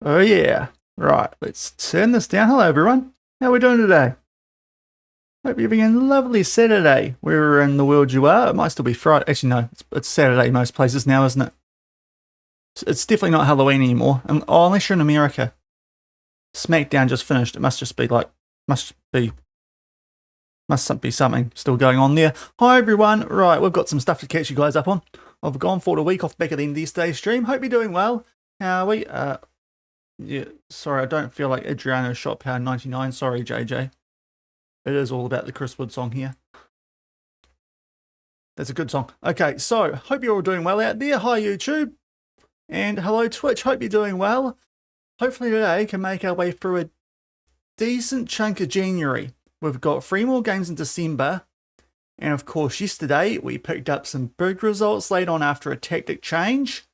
Oh yeah. Right, let's turn this down. Hello everyone. How are we doing today? Hope you're having a lovely Saturday. Wherever in the world you are. It might still be Friday. Actually, no, it's Saturday most places now, isn't it? It's definitely not Halloween anymore. Unless you're in America. SmackDown just finished. It must just be like, must be something still going on there. Hi everyone. Right, we've got some stuff to catch you guys up on. I've gone for a week off the back of the end of this day's stream. Hope you're doing well. How are we? Yeah, sorry, I don't feel like Adriano Shot Power 99. Sorry, JJ. It is all about the Chris Wood song here. That's a good song. Okay, so hope you're all doing well out there. Hi, YouTube. And hello, Twitch. Hope you're doing well. Hopefully today can make our way through a decent chunk of January. We've got 3 more games in December. And of course, yesterday we picked up some big results late on after a tactic change.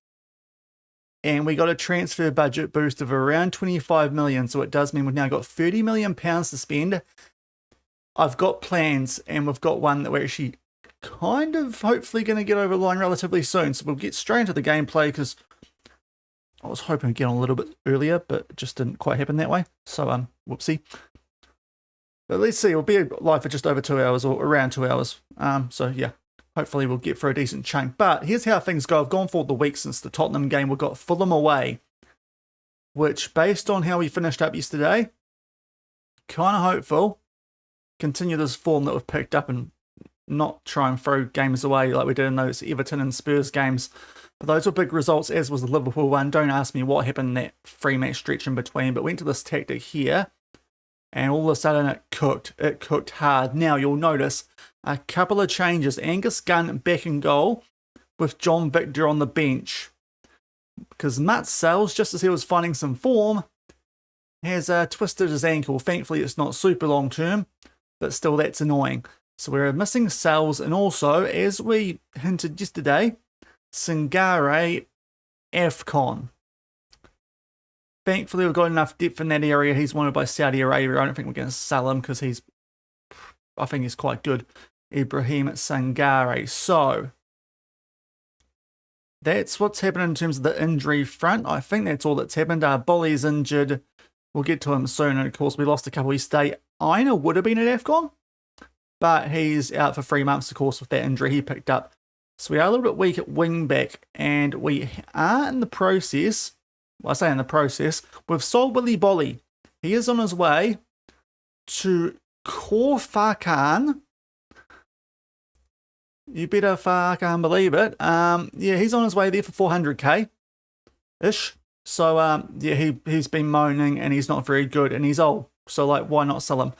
And we got a transfer budget boost of around 25 million. So it does mean we've now got 30 million pounds to spend. I've got plans, and we've got one that we're actually kind of hopefully going to get over the line relatively soon. So we'll get straight into the gameplay because I was hoping to get on a little bit earlier, but it just didn't quite happen that way. So, whoopsie. But let's see, we'll be live for just over 2 hours or around 2 hours. So yeah. Hopefully we'll get for a decent chunk. But here's how things go. I've gone for the week since the Tottenham game. We've got Fulham away, which, based on how we finished up yesterday, kind of hopeful, continue this form that we've picked up and not try and throw games away like we did in those Everton and Spurs games. But those were big results, as was the Liverpool one. Don't ask me what happened in that 3-match stretch in between, but went to this tactic here, and all of a sudden it cooked. It cooked hard. Now you'll notice a couple of changes. Angus Gunn back in goal with John Victor on the bench. Because Matt Sells, just as he was finding some form, has twisted his ankle. Thankfully, it's not super long term, but still that's annoying. So we're missing Sells, and also, as we hinted yesterday, Sangare AFCON. Thankfully, we've got enough depth in that area. He's wanted by Saudi Arabia. I don't think we're going to sell him because I think he's quite good. Ibrahim Sangare. So that's what's happened in terms of the injury front. I think that's all that's happened. Bolly's injured. We'll get to him soon. And of course, we lost a couple yesterday. Aina would have been at AFCON, but he's out for 3 months, of course, with that injury he picked up. So we are a little bit weak at wing back, and we are in the process. Well, I say in the process. We've sold Willy Bolly. He is on his way to Corfacan. You better fucking believe it. Yeah, he's on his way there for 400k-ish. So, yeah, he's been moaning and he's not very good and he's old. So, like, why not sell him?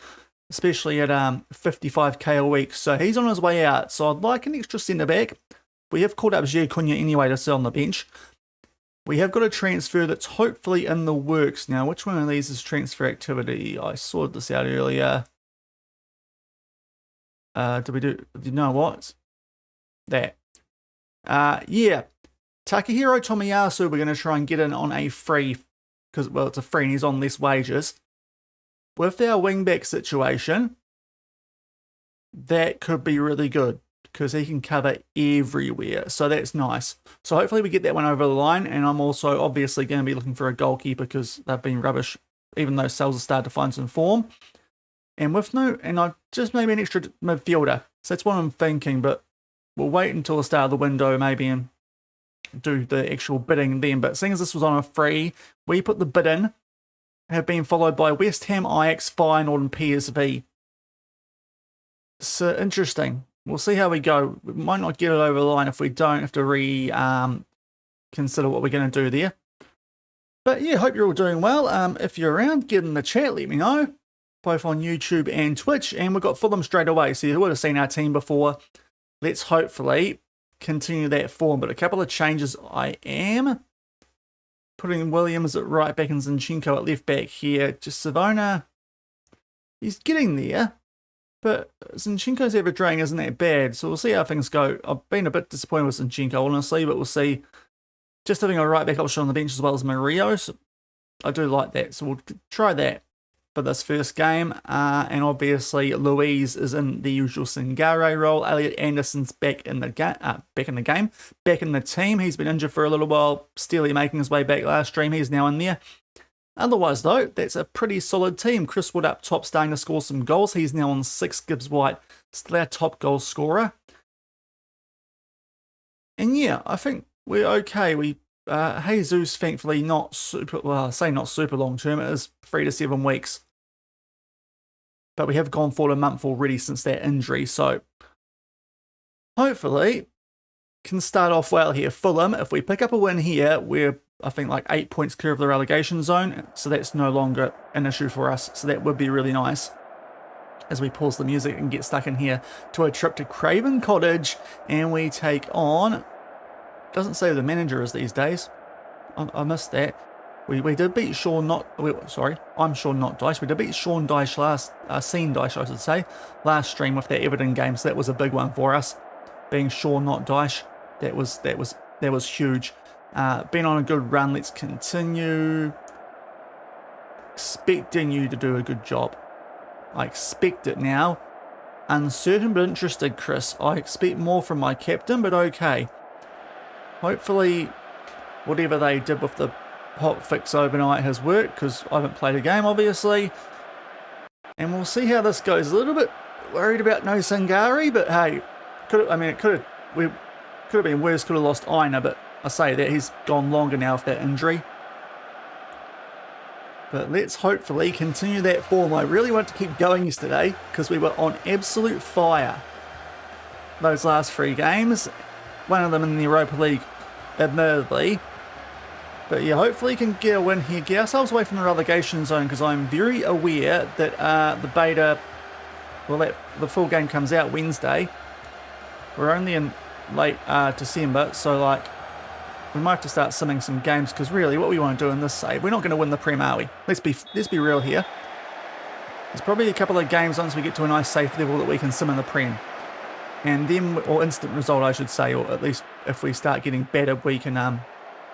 Especially at 55k a week. So, he's on his way out. So, I'd like an extra centre-back. We have called up Gia Cunha anyway to sell on the bench. We have got a transfer that's hopefully in the works now. Which one of these is transfer activity? I sorted this out earlier. You know what? That. Yeah. Takahiro Tomiyasu, we're going to try and get in on a free, because, well, it's a free and he's on less wages. With our wingback situation, that could be really good, because he can cover everywhere. So that's nice. So hopefully we get that one over the line, and I'm also obviously going to be looking for a goalkeeper, because they've been rubbish, even though Sales have started to find some form. And I just maybe an extra midfielder. So that's what I'm thinking, but we'll wait until the start of the window maybe and do the actual bidding then. But seeing as this was on a free, we put the bid in, have been followed by West Ham, Ajax, Feyenoord and PSV. So interesting. We'll see how we go. We might not get it over the line if we don't have to consider what we're going to do there. But yeah, hope you're all doing well. If you're around, get in the chat, let me know. Both on YouTube and Twitch. And we've got Fulham straight away. So you would have seen our team before. Let's hopefully continue that form. But a couple of changes. I am putting Williams at right back and Zinchenko at left back here. Just Savona, he's getting there. But Zinchenko's average rating isn't that bad. So we'll see how things go. I've been a bit disappointed with Zinchenko, honestly. But we'll see. Just having a right back option on the bench as well as Murillo. So I do like that. So we'll try that for this first game. And obviously Louise is in the usual Sangare role. Elliot Anderson's back in the team. He's been injured for a little while. Steely making his way back last stream. He's now in there. Otherwise, though, that's a pretty solid team. Chris Wood up top, starting to score some goals. He's now on 6. Gibbs White, still our top goal scorer. And yeah, I think we're okay. Jesus, thankfully, not super, well, I say not super long term. It is 3 to 7 weeks. But we have gone for a month already since that injury. So hopefully can start off well here. Fulham, if we pick up a win here, we're, I think, like 8 points clear of the relegation zone. So that's no longer an issue for us. So that would be really nice. As we pause the music and get stuck in here to a trip to Craven Cottage. And we take on... Doesn't say who the manager is these days. I missed that. We did beat Shaun Not... Sorry, I'm Shaun Not Dyche. We did beat Shaun Dyche last... Seen Dyche, I should say. Last stream with that Everton game. So that was a big one for us. Being Shaun Not Dyche. That was huge. Been on a good run. Let's continue. Expecting you to do a good job. I expect it now. Uncertain but interested, Chris. I expect more from my captain, but okay. Hopefully, whatever they did with the hot fix overnight has worked, because I haven't played a game, obviously. And we'll see how this goes. A little bit worried about no Sangari, but hey, it could have been worse. Could have lost Aina, but I say that he's gone longer now with that injury. But let's hopefully continue that form. I really want to keep going yesterday because we were on absolute fire those last 3 games. One of them in the Europa League, admittedly. But yeah, hopefully can get a win here. Get ourselves away from the relegation zone, because I'm very aware that the beta, well, the full game comes out Wednesday. We're only in late December, so like we might have to start simming some games, because really what we want to do in this save, we're not going to win the Prem, are we? Let's be real here. There's probably a couple of games once we get to a nice safe level that we can sim in the Prem. And then, or instant result I should say, or at least if we start getting better, we can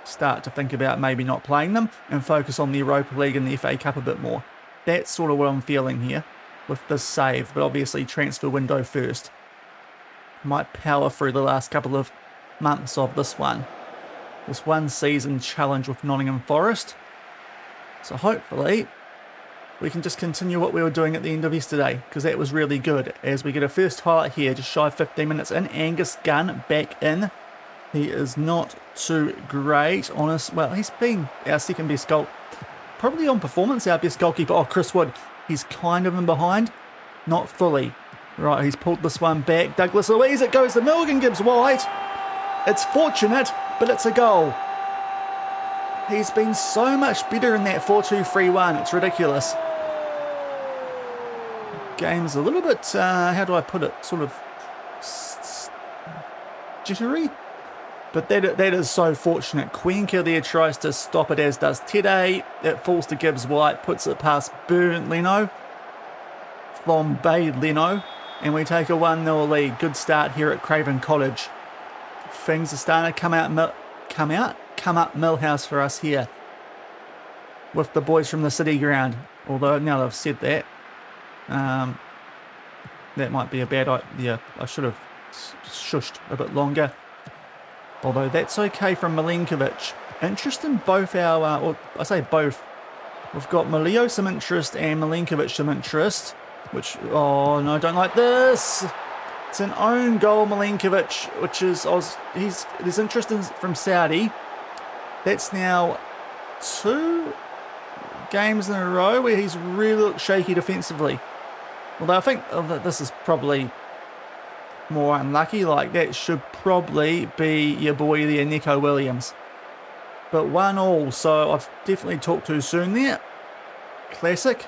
start to think about maybe not playing them and focus on the Europa League and the FA Cup a bit more. That's sort of what I'm feeling here with this save, but obviously transfer window first. Might power through the last couple of months of this one season challenge with Nottingham Forest. So hopefully we can just continue what we were doing at the end of yesterday, because that was really good. As we get a first highlight here, just shy of 15 minutes in. Angus Gunn back in. He is not too great. Well, he's been our second best goal. Probably on performance, our best goalkeeper. Oh, Chris Wood. He's kind of in behind. Not fully. Right, he's pulled this one back. Douglas Luiz, it goes to Milligan, Gibbs White. It's fortunate, but it's a goal. He's been so much better in that 4-2-3-1. It's ridiculous. Game's a little bit, how do I put it, sort of jittery. But that is so fortunate. Cuenca there tries to stop it, as does Tede. It falls to Gibbs White, puts it past Leno. Flambé Leno. And we take a 1-0 lead. Good start here at Craven Cottage. Things are starting to come up Millhouse for us here. With the boys from the City Ground. Although now that I've said that, that might be a bad idea. I should have shushed a bit longer. Although that's okay from Milenkovic. Interest in both our, or I say both. We've got Malio some interest and Milenkovic some interest. Which, oh no, I don't like this. It's an own goal, Milenkovic, which is, there's interest from Saudi. That's now 2 games in a row where he's really looked shaky defensively. Although I think this is probably more unlucky. Like, that should probably be your boy there, Nico Williams. But 1-1, so I've definitely talked too soon there. Classic.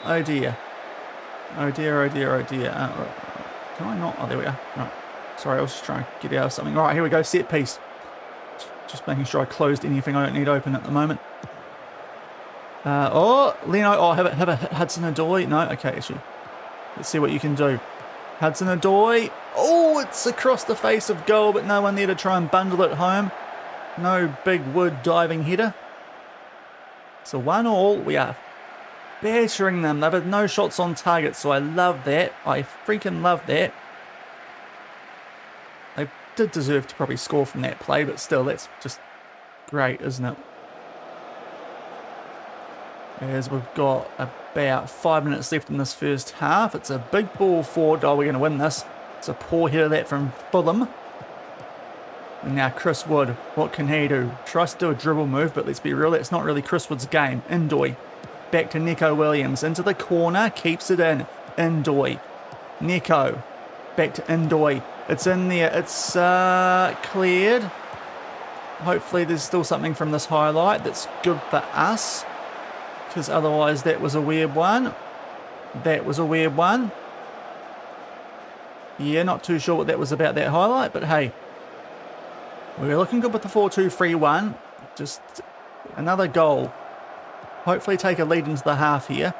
Oh dear. Oh dear, oh dear, oh dear. Can I not? Oh, there we are. Right. Sorry, I was just trying to get out of something. All right, here we go. Set piece. Just making sure I closed anything I don't need open at the moment. Oh, Leno. Oh, have a Hudson-Odoi. No, okay, actually. Let's see what you can do. Hudson-Odoi. Oh, it's across the face of goal, but no one there to try and bundle it home. No big wood diving header. So 1-1. We are battering them. They've had no shots on target, so I love that. I freaking love that. They did deserve to probably score from that play, but still, that's just great, isn't it? as we've got about 5 minutes left in this first half. It's a big ball forward. Oh, we're going to win this. It's a poor header that from Fulham. And now Chris Wood, what can he do? Tries to do a dribble move, but let's be real, it's not really Chris Wood's game. Ndoye, back to Neco Williams, into the corner, keeps it in. Ndoye, Neco, back to Ndoye. It's in there, it's cleared. Hopefully there's still something from this highlight that's good for us, because otherwise that was a weird one. That was a weird one. Yeah, not too sure what that was about, that highlight, but hey. We're looking good with the 4-2-3-1. Just another goal. Hopefully take a lead into the half here.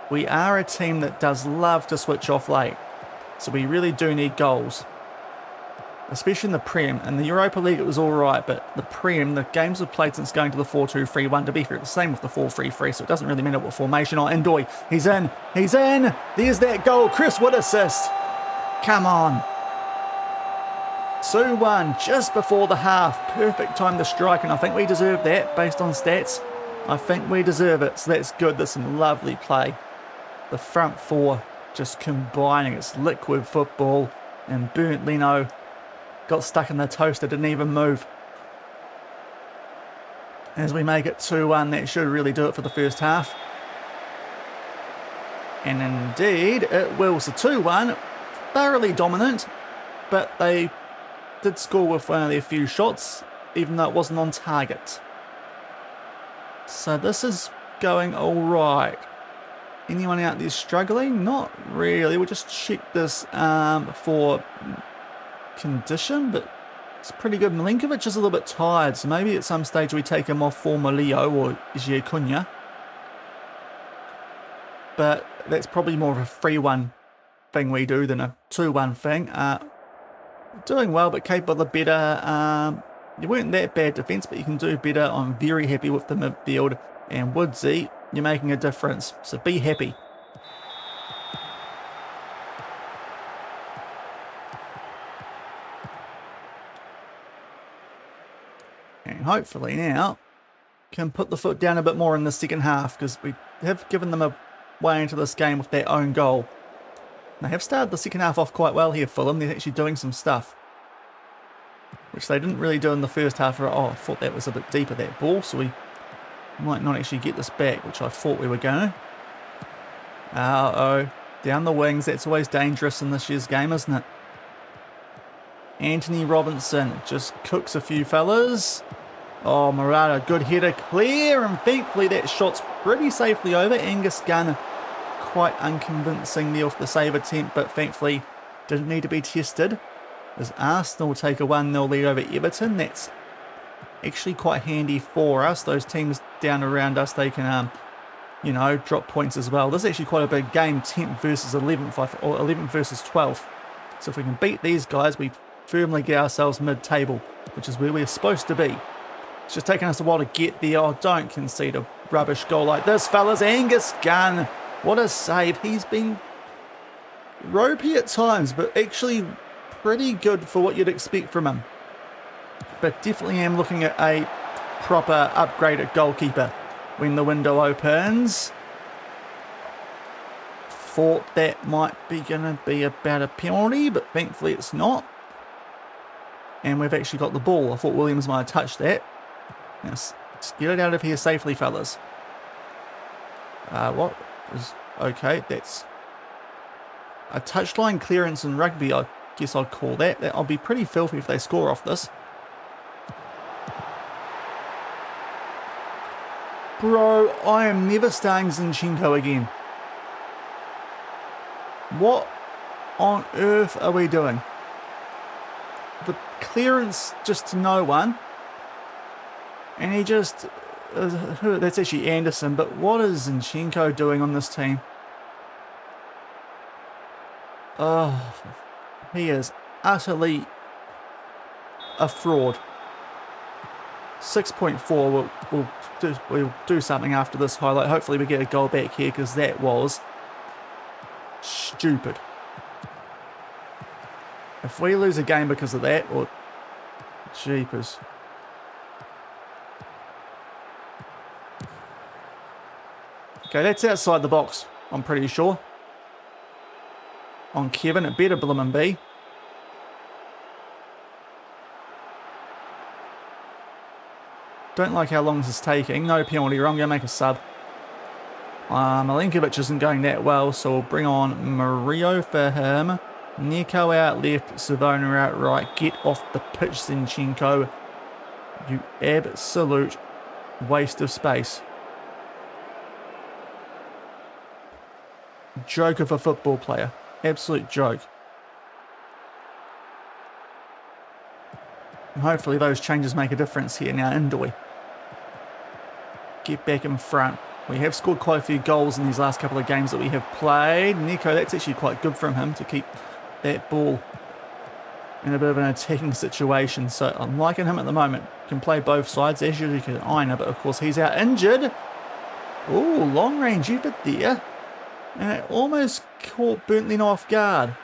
We are a team that does love to switch off late. So we really do need goals. Especially in the Prem. In the Europa League it was alright, but the Prem, the games we've played since going to the 4-2-3-1, to be fair, it's the same with the 4-3-3, so it doesn't really matter what formation. Oh, Ndoye, he's in, he's in! There's that goal, Chris Wood assist! Come on! 2-1 just before the half. Perfect time to strike, and I think we deserve that based on stats. I think we deserve it, so that's good. There's some lovely play. The front four just combining. It's liquid football, and burnt Leno got stuck in the toaster, didn't even move. As we make it 2-1, that should really do it for the first half. And indeed, it will. So 2-1, thoroughly dominant, but they did score with only a few shots, even though it wasn't on target. So this is going alright. Anyone out there struggling? Not really. We'll just check this for condition, but it's pretty good. Milinkovic is a little bit tired, so maybe at some stage we take him off for Malio or Giacunya. But that's probably more of a 3-1 thing we do than a 2-1 thing. Doing well, but capable of better. You weren't that bad defence, but you can do better. I'm very happy with the midfield. And Woodsy, you're making a difference, so be happy. And hopefully now can put the foot down a bit more in the second half, because we have given them a way into this game with their own goal. They have started the second half off quite well here, Fulham. They're actually doing some stuff, which they didn't really do in the first half. Oh, I thought that was a bit deeper, that ball, so we might not actually get this back, which I thought we were going to. Uh-oh, down the wings. That's always dangerous in this year's game, isn't it? Anthony Robinson just cooks a few fellas. Oh, Murata, good header, clear, and thankfully that shot's pretty safely over. Angus Gunn, quite unconvincing there off the save attempt, but thankfully didn't need to be tested. As Arsenal take a 1-0 lead over Everton, that's actually quite handy for us. Those teams down around us, they can, you know, drop points as well. This is actually quite a big game, 10th versus 11th, or 11th versus 12th. So if we can beat these guys, we firmly get ourselves mid-table, which is where we're supposed to be. It's just taking us a while to get there. Oh, don't concede a rubbish goal like this, fellas. Angus Gunn, what a save. He's been ropey at times, but actually pretty good for what you'd expect from him. But definitely am looking at a proper upgraded goalkeeper when the window opens. Thought that might be going to be about a penalty, but thankfully it's not. And we've actually got the ball. I thought Williams might have touched that. Now, let's get it out of here safely, fellas. What is okay? That's a touchline clearance in rugby, I guess I'd call that. I'll be pretty filthy if they score off this. Bro, I am never starting Zinchenko again. What on earth are we doing? The clearance just to no one. And he just... that's actually Anderson, but what is Zinchenko doing on this team? Oh, he is utterly a fraud. 6.4, we'll do something after this highlight. Hopefully we get a goal back here, because that was stupid. If we lose a game because of that, or jeepers. Okay, that's outside the box, I'm pretty sure. On Kevin, it better bloomin' be. Don't like how long this is taking. No penalty, I'm going to make a sub. Milinkovic isn't going that well, so we'll bring on Mario for him. Nico out left, Savona out right. Get off the pitch, Zinchenko. You absolute waste of space. Joke of a football player. Absolute joke. And hopefully those changes make a difference here now, Indoi. Get back in front. We have scored quite a few goals in these last couple of games that we have played. Nico, that's actually quite good from him to keep that ball in a bit of an attacking situation. So I'm liking him at the moment. Can play both sides, as you can Aina, but of course he's out injured. Oh, long range effort there. And it almost caught Burntley off guard.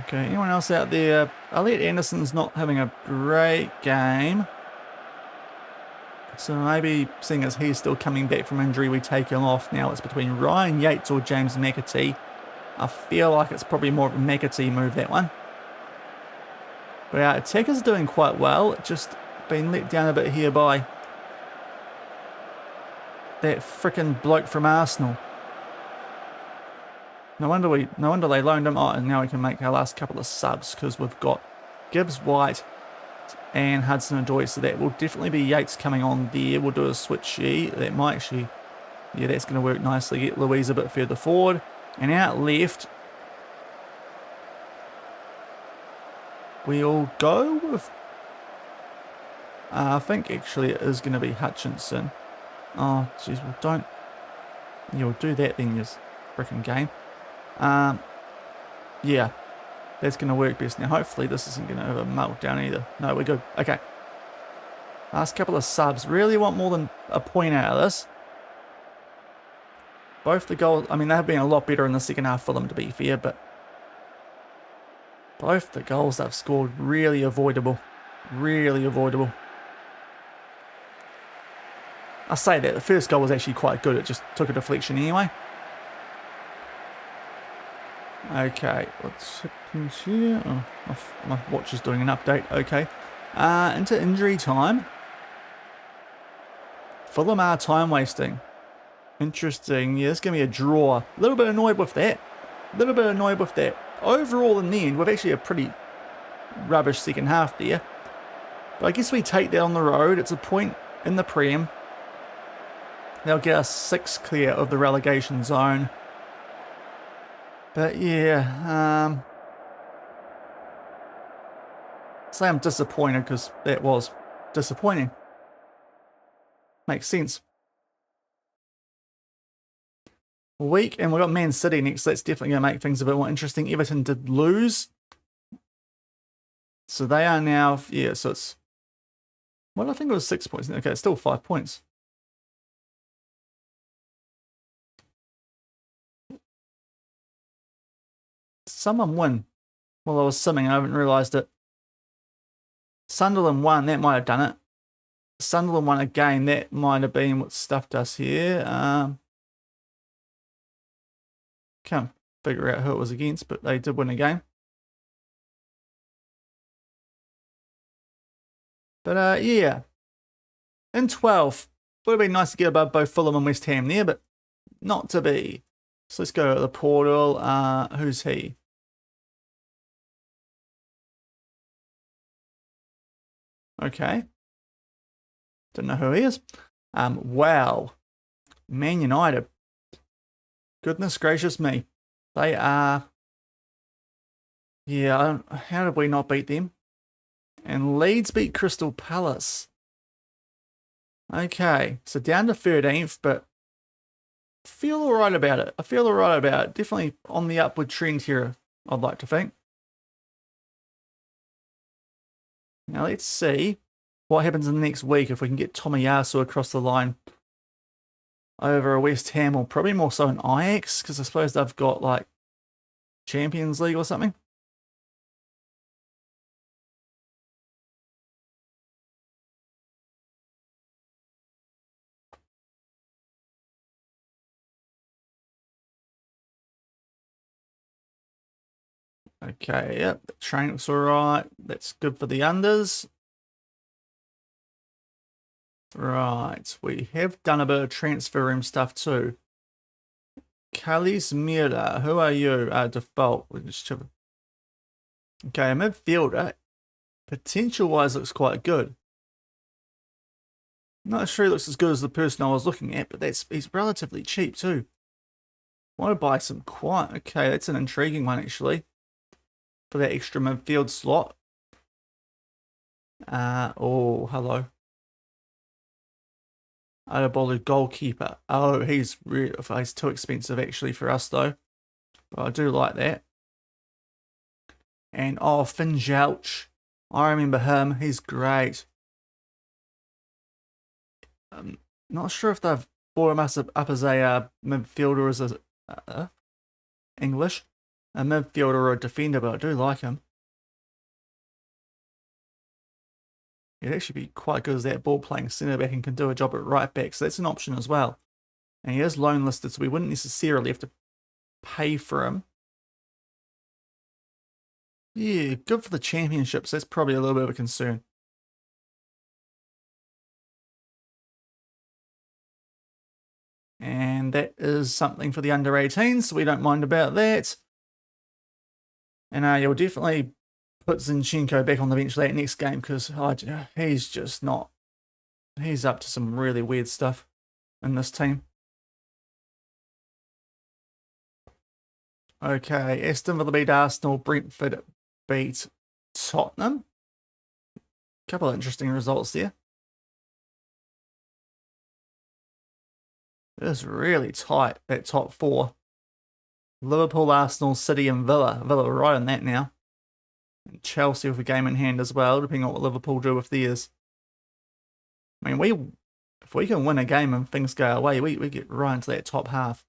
Okay, anyone else out there? Elliot Anderson's not having a great game. So maybe, seeing as he's still coming back from injury, we take him off. Now it's between Ryan Yates or James McAtee. I feel like it's probably more of a McAtee move, that one. But our attacker's doing quite well. Just been let down a bit here by that frickin' bloke from Arsenal. No wonder they loaned him. Oh, and now we can make our last couple of subs because we've got Gibbs White and Hudson-Odoi. So that will definitely be Yates coming on there. We'll do a switchy. That might actually, yeah, that's going to work nicely. Get Louise a bit further forward. And out left, we'll go with, I think actually it is going to be Hutchinson. Oh, jeez, well don't, you'll do that then, you frickin' game. Yeah, that's going to work best. Now, hopefully this isn't going to have a meltdown either. No, we're good. Okay. Last couple of subs. Really want more than a point out of this. Both the goals, I mean, they have been a lot better in the second half for them, to be fair, but both the goals they've scored, really avoidable. Really avoidable. I say that, the first goal was actually quite good. It just took a deflection anyway. Okay, what's happened here? Oh, my watch is doing an update. Okay. Into injury time. Fulham are time wasting. Interesting. Yeah, it's going to be a draw. A little bit annoyed with that. Overall, in the end, we've actually a pretty rubbish second half there. But I guess we take that on the road. It's a point in the Prem. They'll get us 6 clear of the relegation zone. But yeah, say I'm disappointed because that was disappointing. Makes sense. Week, and we've got Man City next. So that's definitely going to make things a bit more interesting. Everton did lose. So they are now, yeah, so it's, well, I think it was 6 points. Okay, it's still 5 points. Someone win. Well, I was simming, I haven't realised it. Sunderland won, that might have done it. Sunderland won a game, that might have been what stuffed us here. Can't figure out who it was against, but they did win a game. But yeah, in 12, would have been nice to get above both Fulham and West Ham there, but not to be. So let's go to the portal. Who's he? Okay. Don't know who he is. Wow. Man United. Goodness gracious me. They are... Yeah, how did we not beat them? And Leeds beat Crystal Palace. Okay, so down to 13th, but feel alright about it. I feel alright about it. Definitely on the upward trend here, I'd like to think. Now let's see what happens in the next week if we can get Tomiyasu across the line over a West Ham, or probably more so an Ajax, because I suppose they've got like Champions League or something. Okay, yep, the train looks alright. That's good for the unders. Right, we have done a bit of transfer room stuff too. Kalis Mira, who are you? Default. Okay, a midfielder. Potential-wise looks quite good. Not sure he looks as good as the person I was looking at, but he's relatively cheap too. Want to buy some quite. Okay, that's an intriguing one actually. For that extra midfield slot. Oh, hello. Adebolu goalkeeper. Oh, he's too expensive actually for us though. But I do like that. And oh, Finn Jouch. I remember him. He's great. Not sure if they've brought him up as a midfielder or as a English. A midfielder or a defender, but I do like him. He'd actually be quite good as that ball playing centre back and can do a job at right back, so that's an option as well. And he is loan listed, so we wouldn't necessarily have to pay for him. Yeah, good for the championships. That's probably a little bit of a concern. And that is something for the under 18s, so we don't mind about that. And you'll definitely put Zinchenko back on the bench for that next game because he's just not. He's up to some really weird stuff in this team. Okay, Aston Villa beat Arsenal, Brentford beat Tottenham. Couple of interesting results there. It is really tight, that top four. Liverpool, Arsenal, City and Villa. Villa are right on that now. And Chelsea with a game in hand as well, depending on what Liverpool do with theirs. I mean, if we can win a game and things go away, we get right into that top half.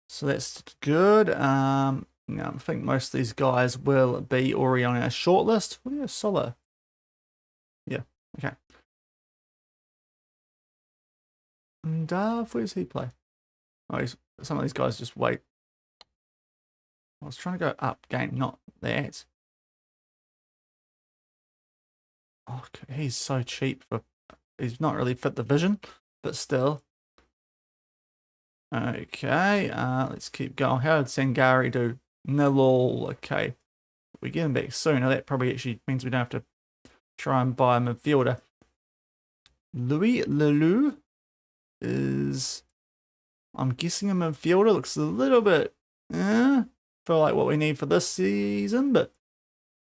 So that's good. I think most of these guys will be already on our shortlist. Oh, yeah, Solar. Yeah, okay. And where does he play? Oh, some of these guys just wait. I was trying to go up game, not that. Okay, he's so cheap for. He's not really fit the vision, but still. Okay, let's keep going. How did Sangari do? 0-all. Okay, we get him back sooner. That probably actually means we don't have to try and buy a midfielder. Louis Leloup is, I'm guessing, a midfielder. Looks a little bit for like what we need for this season, but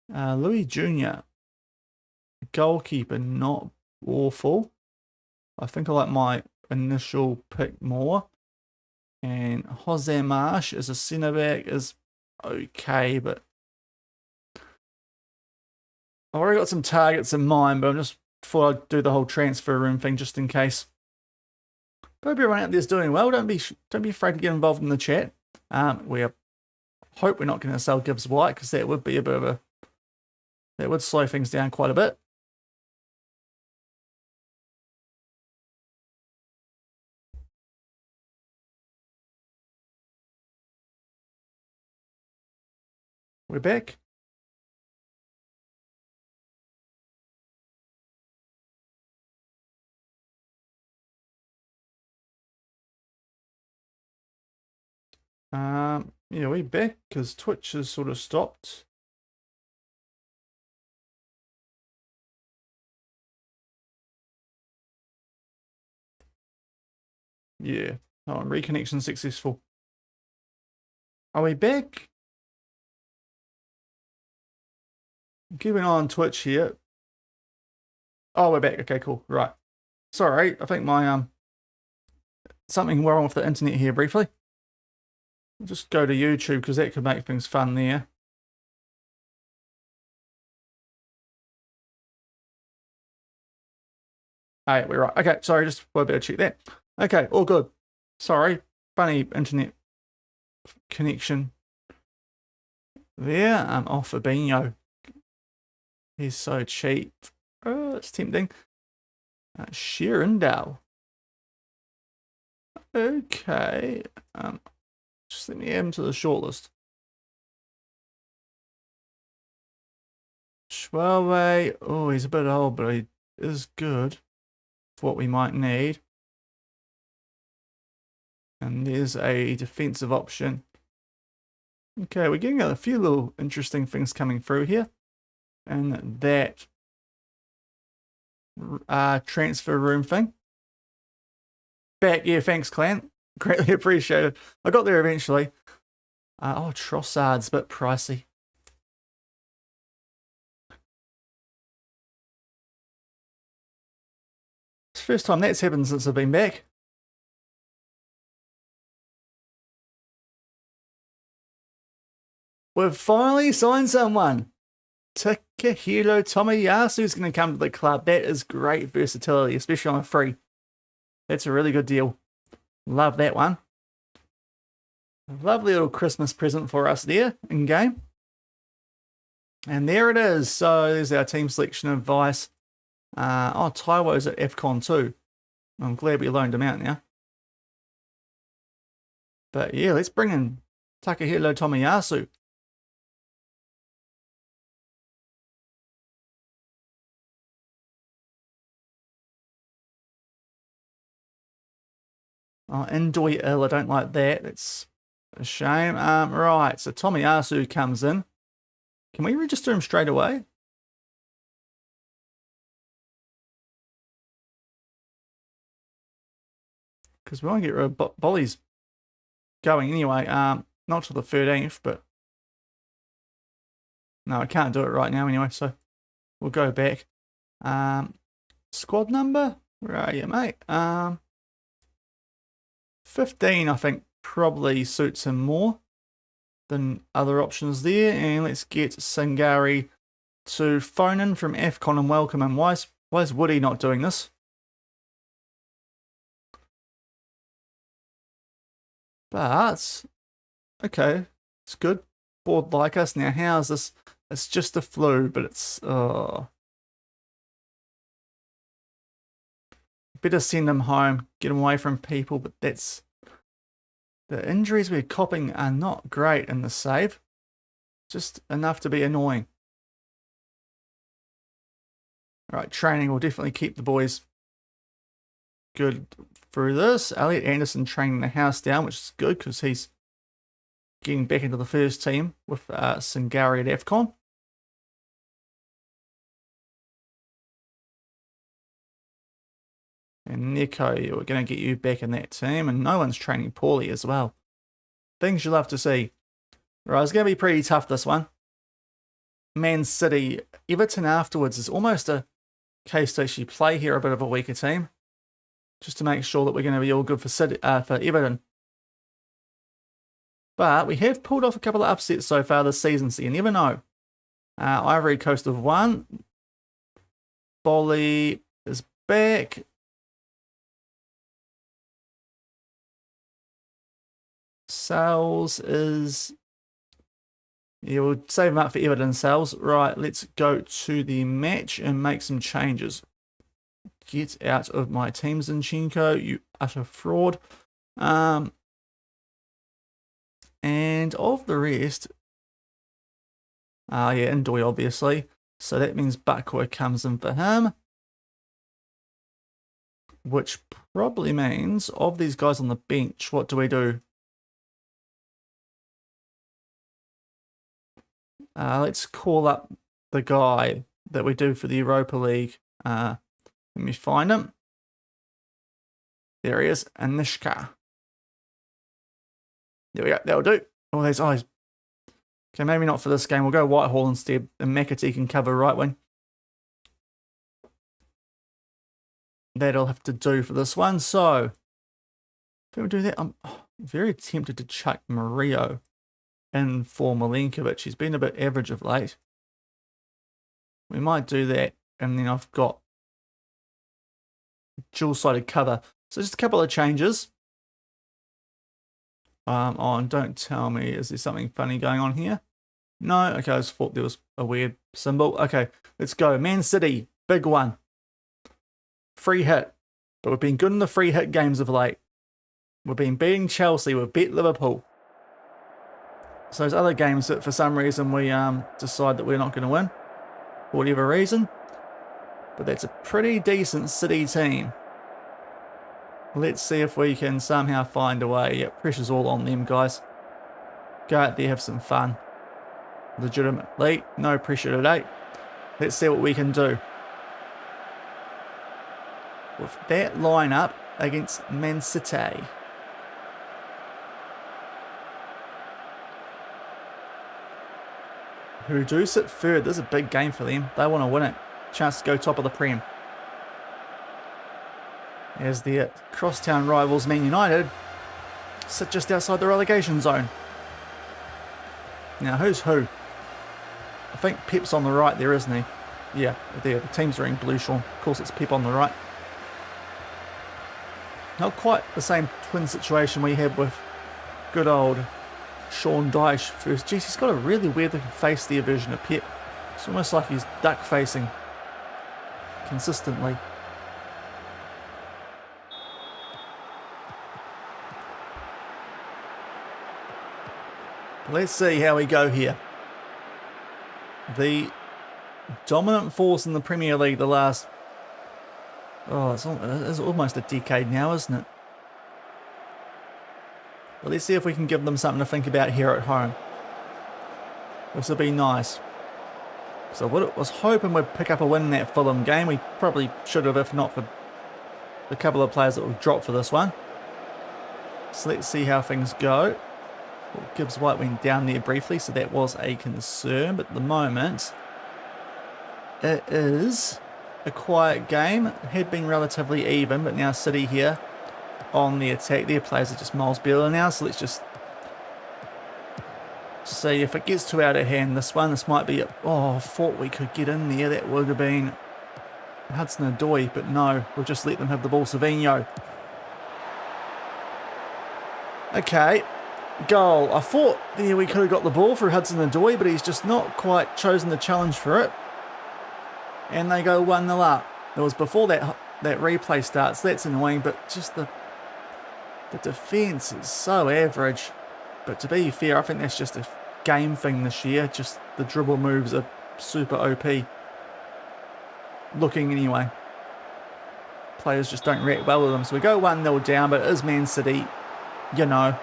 Louis Jr. goalkeeper, not awful. I think I like my initial pick more. And Jose Marsh as a centre back is okay, but I've already got some targets in mind, but I just thought I'd do the whole transfer room thing just in case. But hope everyone out there's doing well. Don't be afraid to get involved in the chat. We hope we're not going to sell Gibbs White because that would be a bit of that would slow things down quite a bit. We're back. Yeah, we're back because Twitch has sort of stopped. Yeah. Oh, reconnection successful. Are we back? Keeping an eye on Twitch here. Oh, we're back. Okay, cool. Right. Sorry, I think my something wrong with the internet here briefly. I'll just go to YouTube because that could make things fun there. Hey, we're right. Okay, sorry, just better check that. Okay, all good. Sorry, funny internet connection there. Off Fabinho. He's so cheap. Oh, it's tempting. Sheerendale. Okay. Just let me add him to the shortlist. Schwalbe, oh, he's a bit old, but he is good for what we might need. And there's a defensive option. Okay, we're getting a few little interesting things coming through here. And that transfer room thing. Back, yeah, thanks, clan. Greatly appreciated. I got there eventually. Oh, Trossard's a bit pricey. It's the first time that's happened since I've been back. We've finally signed someone. Takahiro Tomiyasu is going to come to the club. That is great versatility, especially on a free. That's a really good deal. Love that one. Lovely little Christmas present for us there in game. And there it is. So there's our team selection advice. Oh, Taiwo's at FCon too. I'm glad we loaned him out now. But yeah, let's bring in Takahiro Tomiyasu. Oh, Indoi ill, I don't like that. It's a shame. Right, so Tomiyasu comes in. Can we register him straight away? Because we want to get rid of Bolly's going anyway. Not till the 13th, but no, I can't do it right now anyway, so we'll go back. Squad number? Where are you, mate? 15, I think, probably suits him more than other options there. And let's get Singari to phone in from AFCON and welcome him. Why is Woody not doing this? But, okay, it's good. Bored like us. Now, how's this? It's just a flu, but it's, better send him home, get him away from people, but that's... The injuries we're copping are not great in the save. Just enough to be annoying. Alright, training will definitely keep the boys good through this. Elliot Anderson training the house down, which is good because he's getting back into the first team with Singari at AFCON. And Nico, we're going to get you back in that team. And no one's training poorly as well. Things you love to see. Right, it's going to be pretty tough, this one. Man City. Everton afterwards is almost a case to actually play here a bit of a weaker team. Just to make sure that we're going to be all good for Everton. But we have pulled off a couple of upsets so far this season, so you never know. Ivory Coast have won. Bolly is back. Sales is... Yeah, we'll save them up for Everton sales. Right, let's go to the match and make some changes. Get out of my team, Zinchenko, you utter fraud. And of the rest... yeah, Ndoye, obviously. So that means Bakwa comes in for him. Which probably means, of these guys on the bench, what do we do? Let's call up the guy that we do for the Europa League. Let me find him. There he is, Anishka. There we go, that'll do. Oh, there's eyes. Okay, maybe not for this game. We'll go Whitehall instead. And McAtee can cover right wing. That'll have to do for this one. So, if we do that, I'm very tempted to chuck Murillo in for Milenkovic. He's been a bit average of late. We might do that, and then I've got dual-sided cover. So just a couple of changes. Oh, and don't tell me, is there something funny going on here? No, okay, I just thought there was a weird symbol. Okay, let's go. Man City, big one. Free hit. But we've been good in the free hit games of late. We've been beating Chelsea, we've beat Liverpool. So those other games that for some reason we decide that we're not going to win. for whatever reason. But that's a pretty decent City team. Let's see if we can somehow find a way. Yeah, pressure's all on them, guys. Go out there, have some fun. Legitimately, no pressure today. Let's see what we can do. With that lineup against Man City. Who do sit third. This is a big game for them. They want to win it. Chance to go top of the Prem. As their crosstown rivals Man United sit just outside the relegation zone. Now who's who? I think Pep's on the right there, isn't he? Yeah, there. The teams are in blue, Shaun. Of course it's Pep on the right. Not quite the same twin situation we had with good old Shaun Dyche first. Jeez, he's got a really weird looking face there version of Pep. It's almost like he's duck facing consistently. Let's see how we go here. The dominant force in the Premier League the last... Oh, it's almost a decade now, isn't it? But let's see if we can give them something to think about here at home. This will be nice. So what I was hoping we'd pick up a win in that Fulham game. We probably should have if not for the couple of players that were dropped for this one. So let's see how things go. Well, Gibbs White went down there briefly, so that was a concern. But at the moment, it is a quiet game. It had been relatively even, but now City here on the attack. Their players are just miles better now, so let's just see if it gets too out of hand. This might be I thought we could get in there. That would have been Hudson-Odoi, but no, we'll just let them have the ball. Savinho. Okay, goal. I thought there we could have got the ball for Hudson-Odoi, but he's just not quite chosen the challenge for it. And they go 1-0 up. It was before that replay starts. That's annoying, but just the defence is so average. But to be fair, I think that's just a game thing this year. Just the dribble moves are super OP. Looking anyway. Players just don't react well with them. So we go 1-0 down, but it is Man City. You know.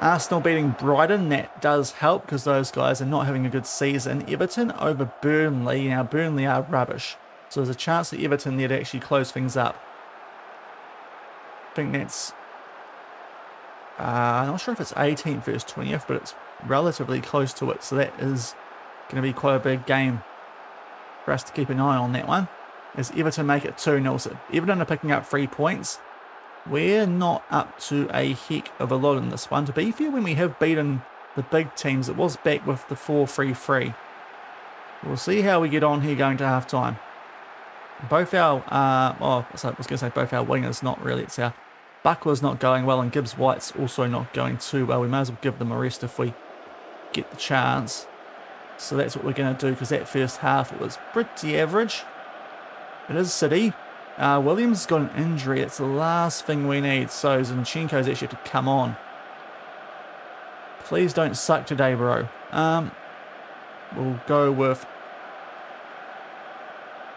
Arsenal beating Brighton, that does help because those guys are not having a good season. Everton over Burnley. Now, Burnley are rubbish. So there's a chance that Everton there to actually close things up. I think that's... I'm not sure if it's 18th versus 20th, but it's relatively close to it. So that is going to be quite a big game for us to keep an eye on that one. As Everton make it 2-0. So Everton are picking up 3 points. We're not up to a heck of a lot in this one. To be fair, when we have beaten the big teams, it was back with the 4-3-3. We'll see how we get on here going to half-time. Both our, I was going to say both our wingers, not really. It's our Buckler's not going well and Gibbs White's also not going too well. We may as well give them a rest if we get the chance. So that's what we're going to do because that first half it was pretty average. It is City. Williams has got an injury. It's the last thing we need. So Zinchenko's actually have to come on. Please don't suck today, bro. We'll go with...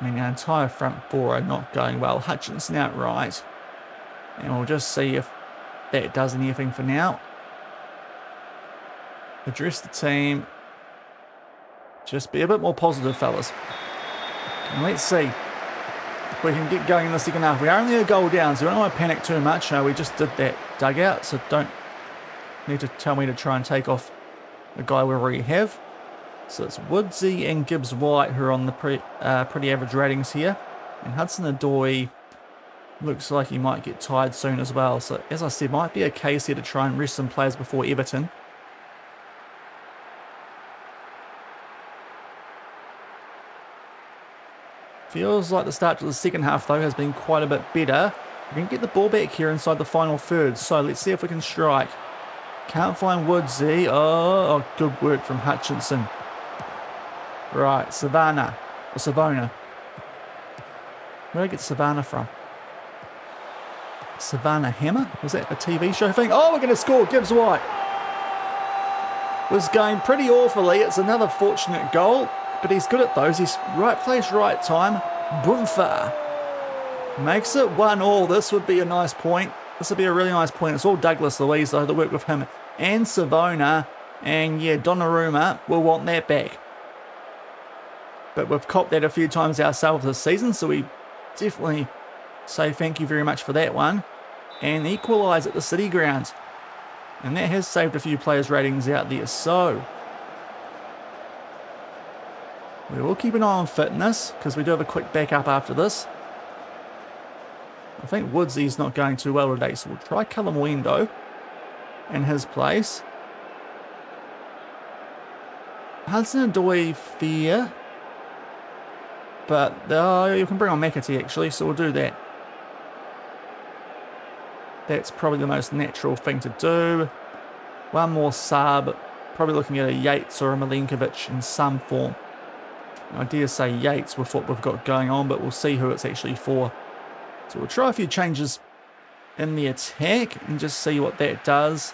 our entire front four are not going well. Hutchinson out right. And we'll just see if that does anything for now. Address the team. Just be a bit more positive, fellas. And let's see if we can get going in the second half. We are only a goal down, so we don't want to panic too much. We just did that dugout, so don't need to tell me to try and take off the guy we already have. So it's Woodsy and Gibbs White who are on the pretty average ratings here. And Hudson-Odoi looks like he might get tired soon as well. So as I said, might be a case here to try and rest some players before Everton. Feels like the start to the second half though has been quite a bit better. We can get the ball back here inside the final third. So let's see if we can strike. Can't find Woodsy. Oh, good work from Hutchinson. Right, Savannah. Or Savona. Where did I get Savannah from? Savannah Hammer? Was that a TV show thing? Oh, we're going to score. Gibbs White. Was going pretty awfully. It's another fortunate goal. but he's good at those. He's right place, right time. Boomfa. Makes it 1-1. This would be a nice point. This would be a really nice point. It's all Douglas Luiz, though, that work with him. And Savona. And, yeah, Donnarumma will want that back. But we've copped that a few times ourselves this season, so we definitely say thank you very much for that one. And equalise at the City Ground. And that has saved a few players' ratings out there, so we will keep an eye on fitness, because we do have a quick backup after this. I think Woodsy's not going too well today, so we'll try Callum Wendo in his place. Hudson-Odoi fair, but you can bring on McAtee actually, so we'll do that. That's probably the most natural thing to do. One more sub, probably looking at a Yates or a Milenkovic in some form. I dare say Yates with what we've got going on, but we'll see who it's actually for. So we'll try a few changes in the attack and just see what that does.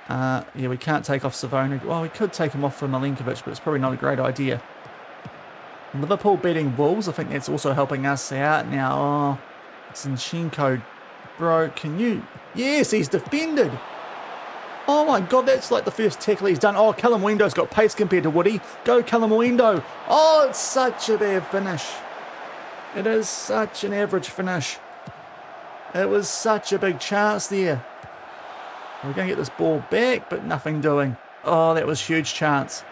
Yeah, we can't take off Savona. Well, we could take him off for Milenkovic, but it's probably not a great idea. Liverpool beating Wolves, I think that's also helping us out. Now, Zinchenko, bro, can you... Yes, he's defended. Oh my God, that's like the first tackle he's done. Oh, Callum Wendo's got pace compared to Woody. Go Callum Wendo. Oh, it's such a bad finish. It is such an average finish. It was such a big chance there. We're going to get this ball back, but nothing doing. Oh, that was huge chance.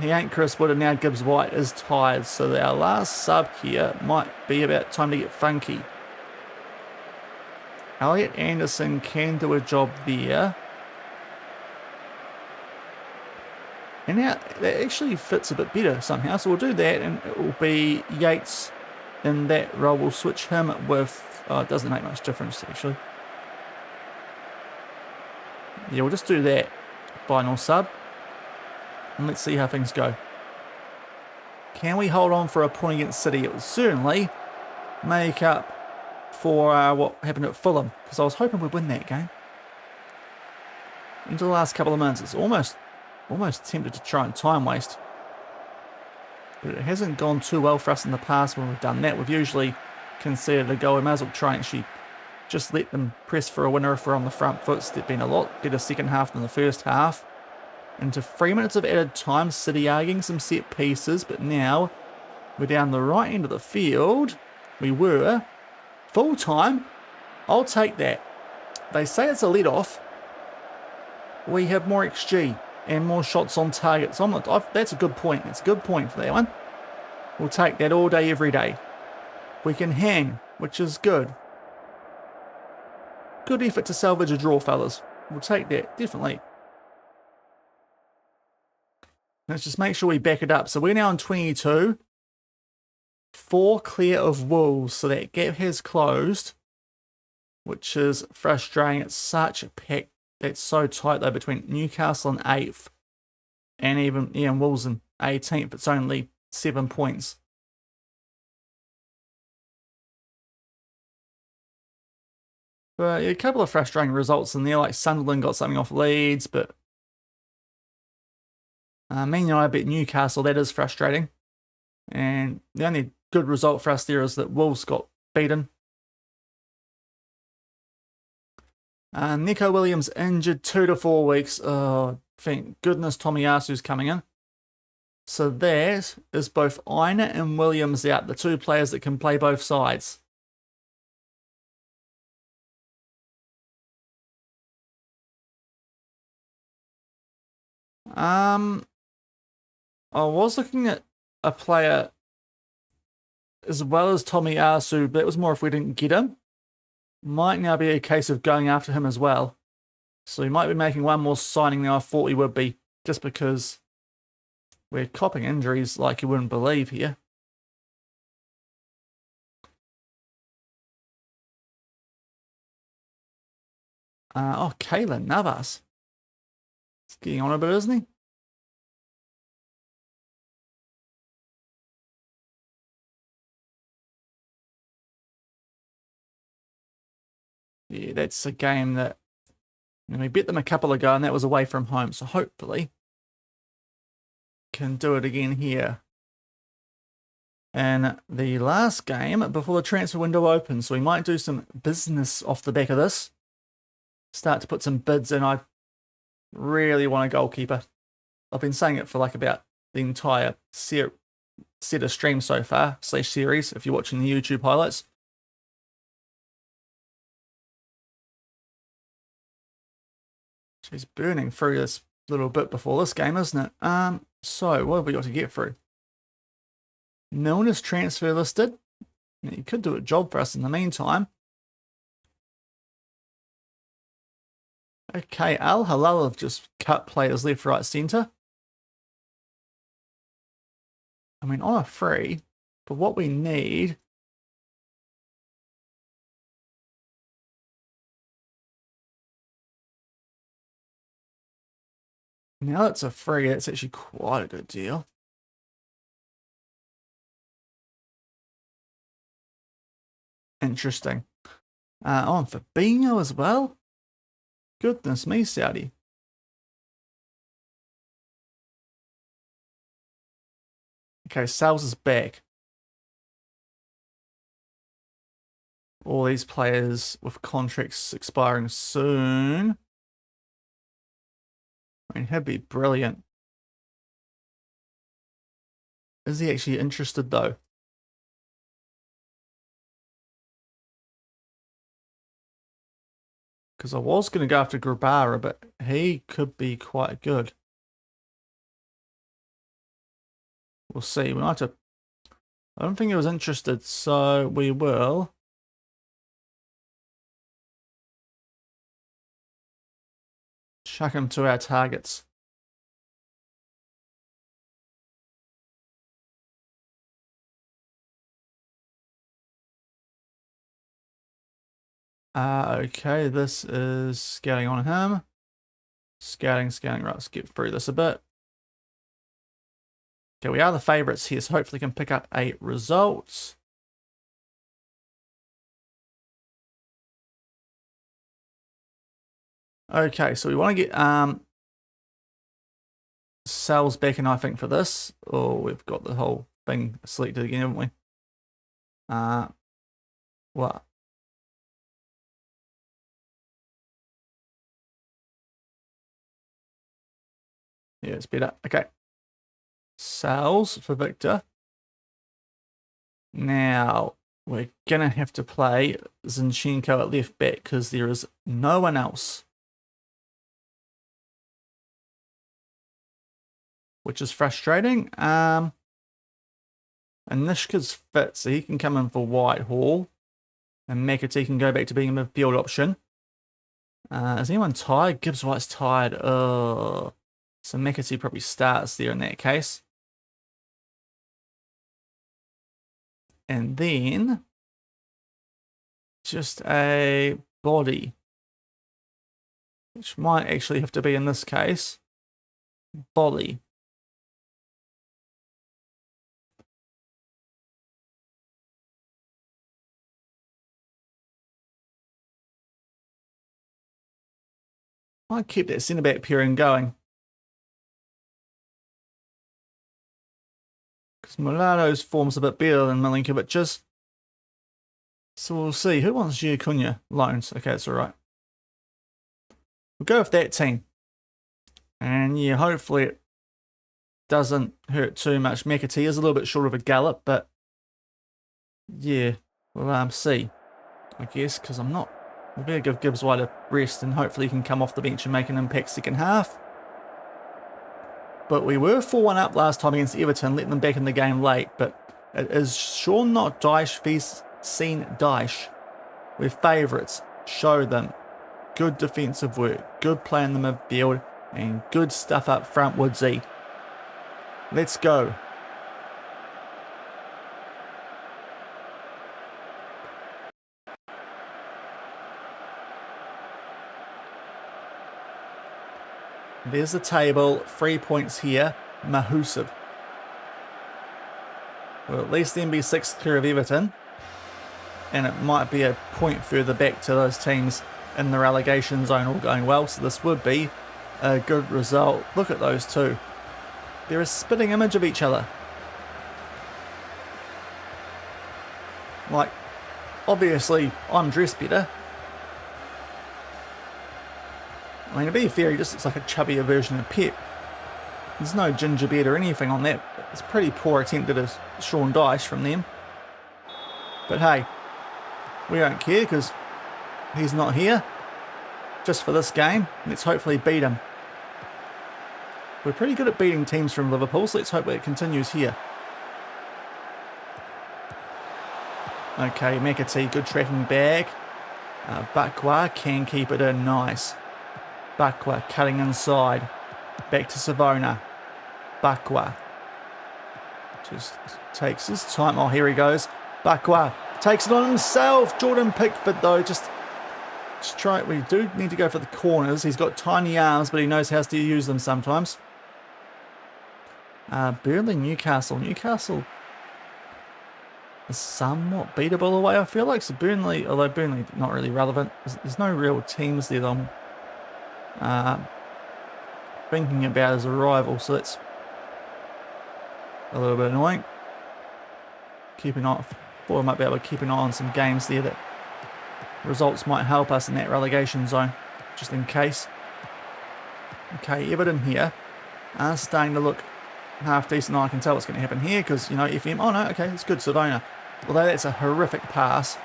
He ain't Chris Wood, and now Gibbs White is tired. So our last sub here might be about time to get funky. Elliot Anderson can do a job there. And now that actually fits a bit better somehow. So we'll do that, and it will be Yates in that role. We'll switch him with... Oh, it doesn't make much difference, actually. Yeah, we'll just do that. Final sub. And let's see how things go. Can we hold on for a point against City? It will certainly make up for what happened at Fulham, because I was hoping we'd win that game. Into the last couple of minutes, it's almost tempted to try and time waste. But it hasn't gone too well for us in the past when we've done that. We've usually conceded a goal. We may as well try and actually just let them press for a winner if we're on the front foot. It's been a lot better second half than the first half. Into 3 minutes of added time, City are getting some set pieces, but now we're down the right end of the field. We were full time. I'll take that. They say it's a let-off. We have more XG and more shots on target. So that's a good point. It's a good point for that one. We'll take that all day, every day. We can hang, which is good. Good effort to salvage a draw, fellas. We'll take that, definitely. Let's just make sure we back it up. So we're now on 22. 4 clear of Wolves. So that gap has closed, which is frustrating. It's such a pack that's so tight, though, between Newcastle in 8th and even Wolves in 18th. It's only 7 points. But a couple of frustrating results in there, like Sunderland got something off Leeds, but Man United beat Newcastle. That is frustrating. And the only good result for us there is that Wolves got beaten. Nico Williams injured 2 to 4 weeks. Oh, thank goodness Tomiyasu's coming in. So that is both Aina and Williams out, the 2 players that can play both sides. I was looking at a player as well as Tomiyasu, but it was more if we didn't get him. Might now be a case of going after him as well. So we might be making one more signing than I thought we would be, just because we're copping injuries like you wouldn't believe here. Kayla Navas. He's getting on a bit, isn't he? Yeah, that's a game that we beat them a couple ago, and that was away from home. So hopefully can do it again here. And the last game before the transfer window opens, so we might do some business off the back of this. Start to put some bids in. I really want a goalkeeper. I've been saying it for like about the entire set of streams so far, / series, if you're watching the YouTube highlights. She's burning through this little bit before this game, isn't it? So what have we got to get through? Milner's transfer listed. You could do a job for us in the meantime. Okay, Al Hilal have just cut players left, right, centre. I mean, on a free, but what we need... Now that's a free, it's actually quite a good deal. Interesting. On Fabinho as well? Goodness me, Saudi. Okay, Sales is back. All these players with contracts expiring soon. I mean, he'd be brilliant. Is he actually interested, though? Because I was going to go after Grabara, but he could be quite good. We'll see. We might have to... I don't think he was interested, so we will... chuck him to our targets. Okay, this is scouting on him. Scouting. Right, let's get through this a bit. Okay, we are the favourites here, so hopefully can pick up a result. Okay, so we want to get Sal's back in, I think, for this. Oh, we've got the whole thing selected again, haven't we? What? Yeah, it's better. Okay. Sales for Victor. Now, we're going to have to play Zinchenko at left back because there is no one else. Which is frustrating. And Nishka's fit, so he can come in for Whitehall. And McAtee can go back to being a midfield option. Is anyone tired? Gibbs White's tired. So McAtee probably starts there in that case. And then just a body, which might actually have to be in this case. Body. I'll keep that centre back pairing going. Because Milano's form's a bit better than Milinkovic's. So we'll see. Who wants Gio Cunha? Loans. Okay, that's alright. We'll go with that team. And yeah, hopefully it doesn't hurt too much. McAtee is a little bit short of a gallop, but yeah, we'll see. I guess, because I'm not... We better give Gibbs White a rest and hopefully he can come off the bench and make an impact second half. But we were 4-1 up last time against Everton, letting them back in the game late. But it is Shaun Not Dyche vs Dyche. We're favourites. Show them. Good defensive work, good play in the midfield, and good stuff up front, Woodsy. Let's go. There's the table, 3 points here, Mahusiv. Well, at least then be 6th clear of Everton. And it might be a point further back to those teams in the relegation zone all going well. So this would be a good result. Look at those two. They're a spitting image of each other. Like, obviously, I'm dressed better. I mean, to be fair, he just looks like a chubbier version of Pep. There's no ginger beard or anything on that. It's a pretty poor attempt at a Shaun Dyche from them. But hey, we don't care because he's not here. Just for this game, let's hopefully beat him. We're pretty good at beating teams from Liverpool, so let's hope it continues here. Okay, McAtee, good tracking back. Bakwa can keep it in, nice. Bakwa cutting inside. Back to Savona. Bakwa just takes his time. Oh, here he goes. Bakwa takes it on himself. Jordan Pickford, though, just try. We do need to go for the corners. He's got tiny arms, but he knows how to use them sometimes. Burnley, Newcastle. Newcastle is somewhat beatable away. I feel like so Burnley, although Burnley not really relevant. There's no real teams there that I'm thinking about as a rival, so that's a little bit annoying. Keep an eye. Thought I might be able to keep an eye on some games there that results might help us in that relegation zone, just in case. Okay, Everton here are starting to look half decent. I can tell what's going to happen here because, you know, FM. Oh no, okay, it's good, Savona. Although that's a horrific pass.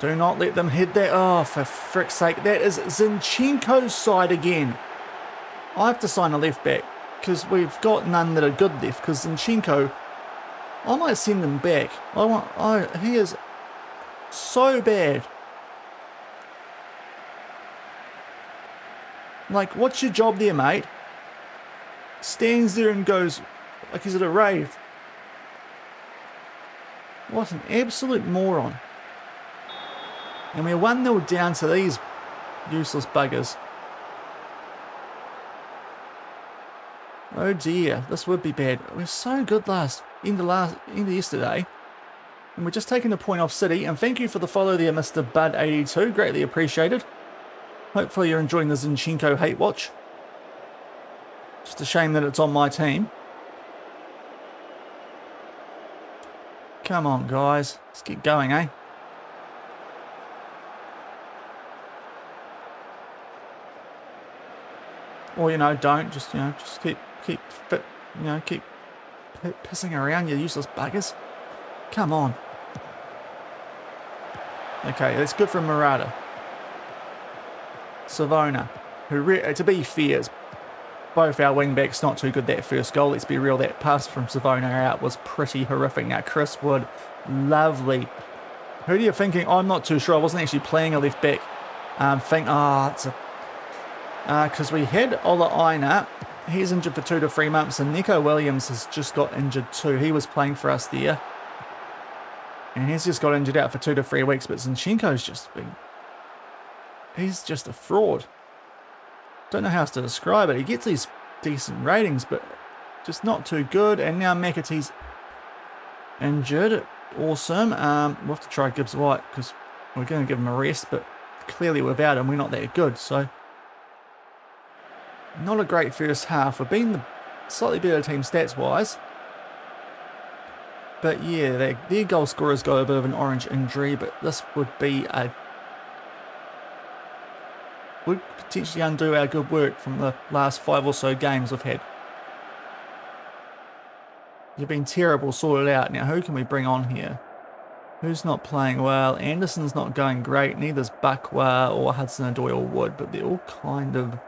Do not let them hit that. Oh, for frick's sake. That is Zinchenko's side again. I have to sign a left back because we've got none that are good left because Zinchenko, I might send him back. He is so bad. Like, what's your job there, mate? Stands there and goes like he's at a rave. What an absolute moron. And we're 1-0 down to these useless buggers. Oh dear, this would be bad. We were so good end of yesterday. And we're just taking a point off City. And thank you for the follow there, Mr. Bud82. Greatly appreciated. Hopefully you're enjoying the Zinchenko hate watch. Just a shame that it's on my team. Come on, guys. Let's get going, eh? Or, you know, don't. Just, you know, just keep fit. You know, keep pissing around, you useless buggers. Come on. Okay, that's good from Murata. Savona, who, to be fair, both our wing-backs not too good that first goal. Let's be real, that pass from Savona out was pretty horrific. Now, Chris Wood, lovely. Who are you thinking? I'm not too sure. I wasn't actually playing a left-back. It's a... Because we had Ola Aina. He's injured for 2 to 3 months, and Nico Williams has just got injured too. He was playing for us there. And he's just got injured out for 2 to 3 weeks, but Zinchenko's just been... He's just a fraud. Don't know how else to describe it. He gets these decent ratings, but just not too good. And now McAtee's injured. Awesome. We'll have to try Gibbs White because we're going to give him a rest, but clearly without him, we're not that good. So, not a great first half. We've been the slightly better team stats-wise. But yeah, their goal scorer's got a bit of an orange injury, but this would be would potentially undo our good work from the last 5 or so games we've had. You've been terrible, sorted out. Now, who can we bring on here? Who's not playing well? Anderson's not going great. Neither's Bakwa or Hudson-Odoi or Wood, but they're all kind of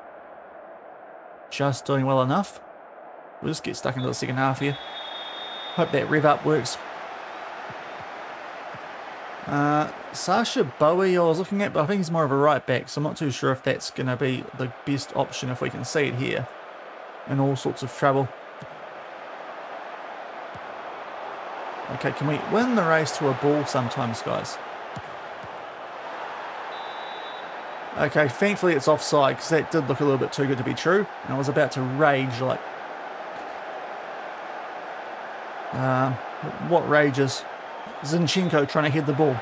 just doing well enough. We'll just get stuck into the second half here. Hope that rev up works. Sasha Bowie I was looking at, but I think he's more of a right back, so I'm not too sure if that's going to be the best option if we can see it here. In all sorts of trouble. Okay, can we win the race to a ball sometimes, guys? Okay, thankfully it's offside, because that did look a little bit too good to be true. And I was about to rage, like... what rages? Zinchenko trying to head the ball.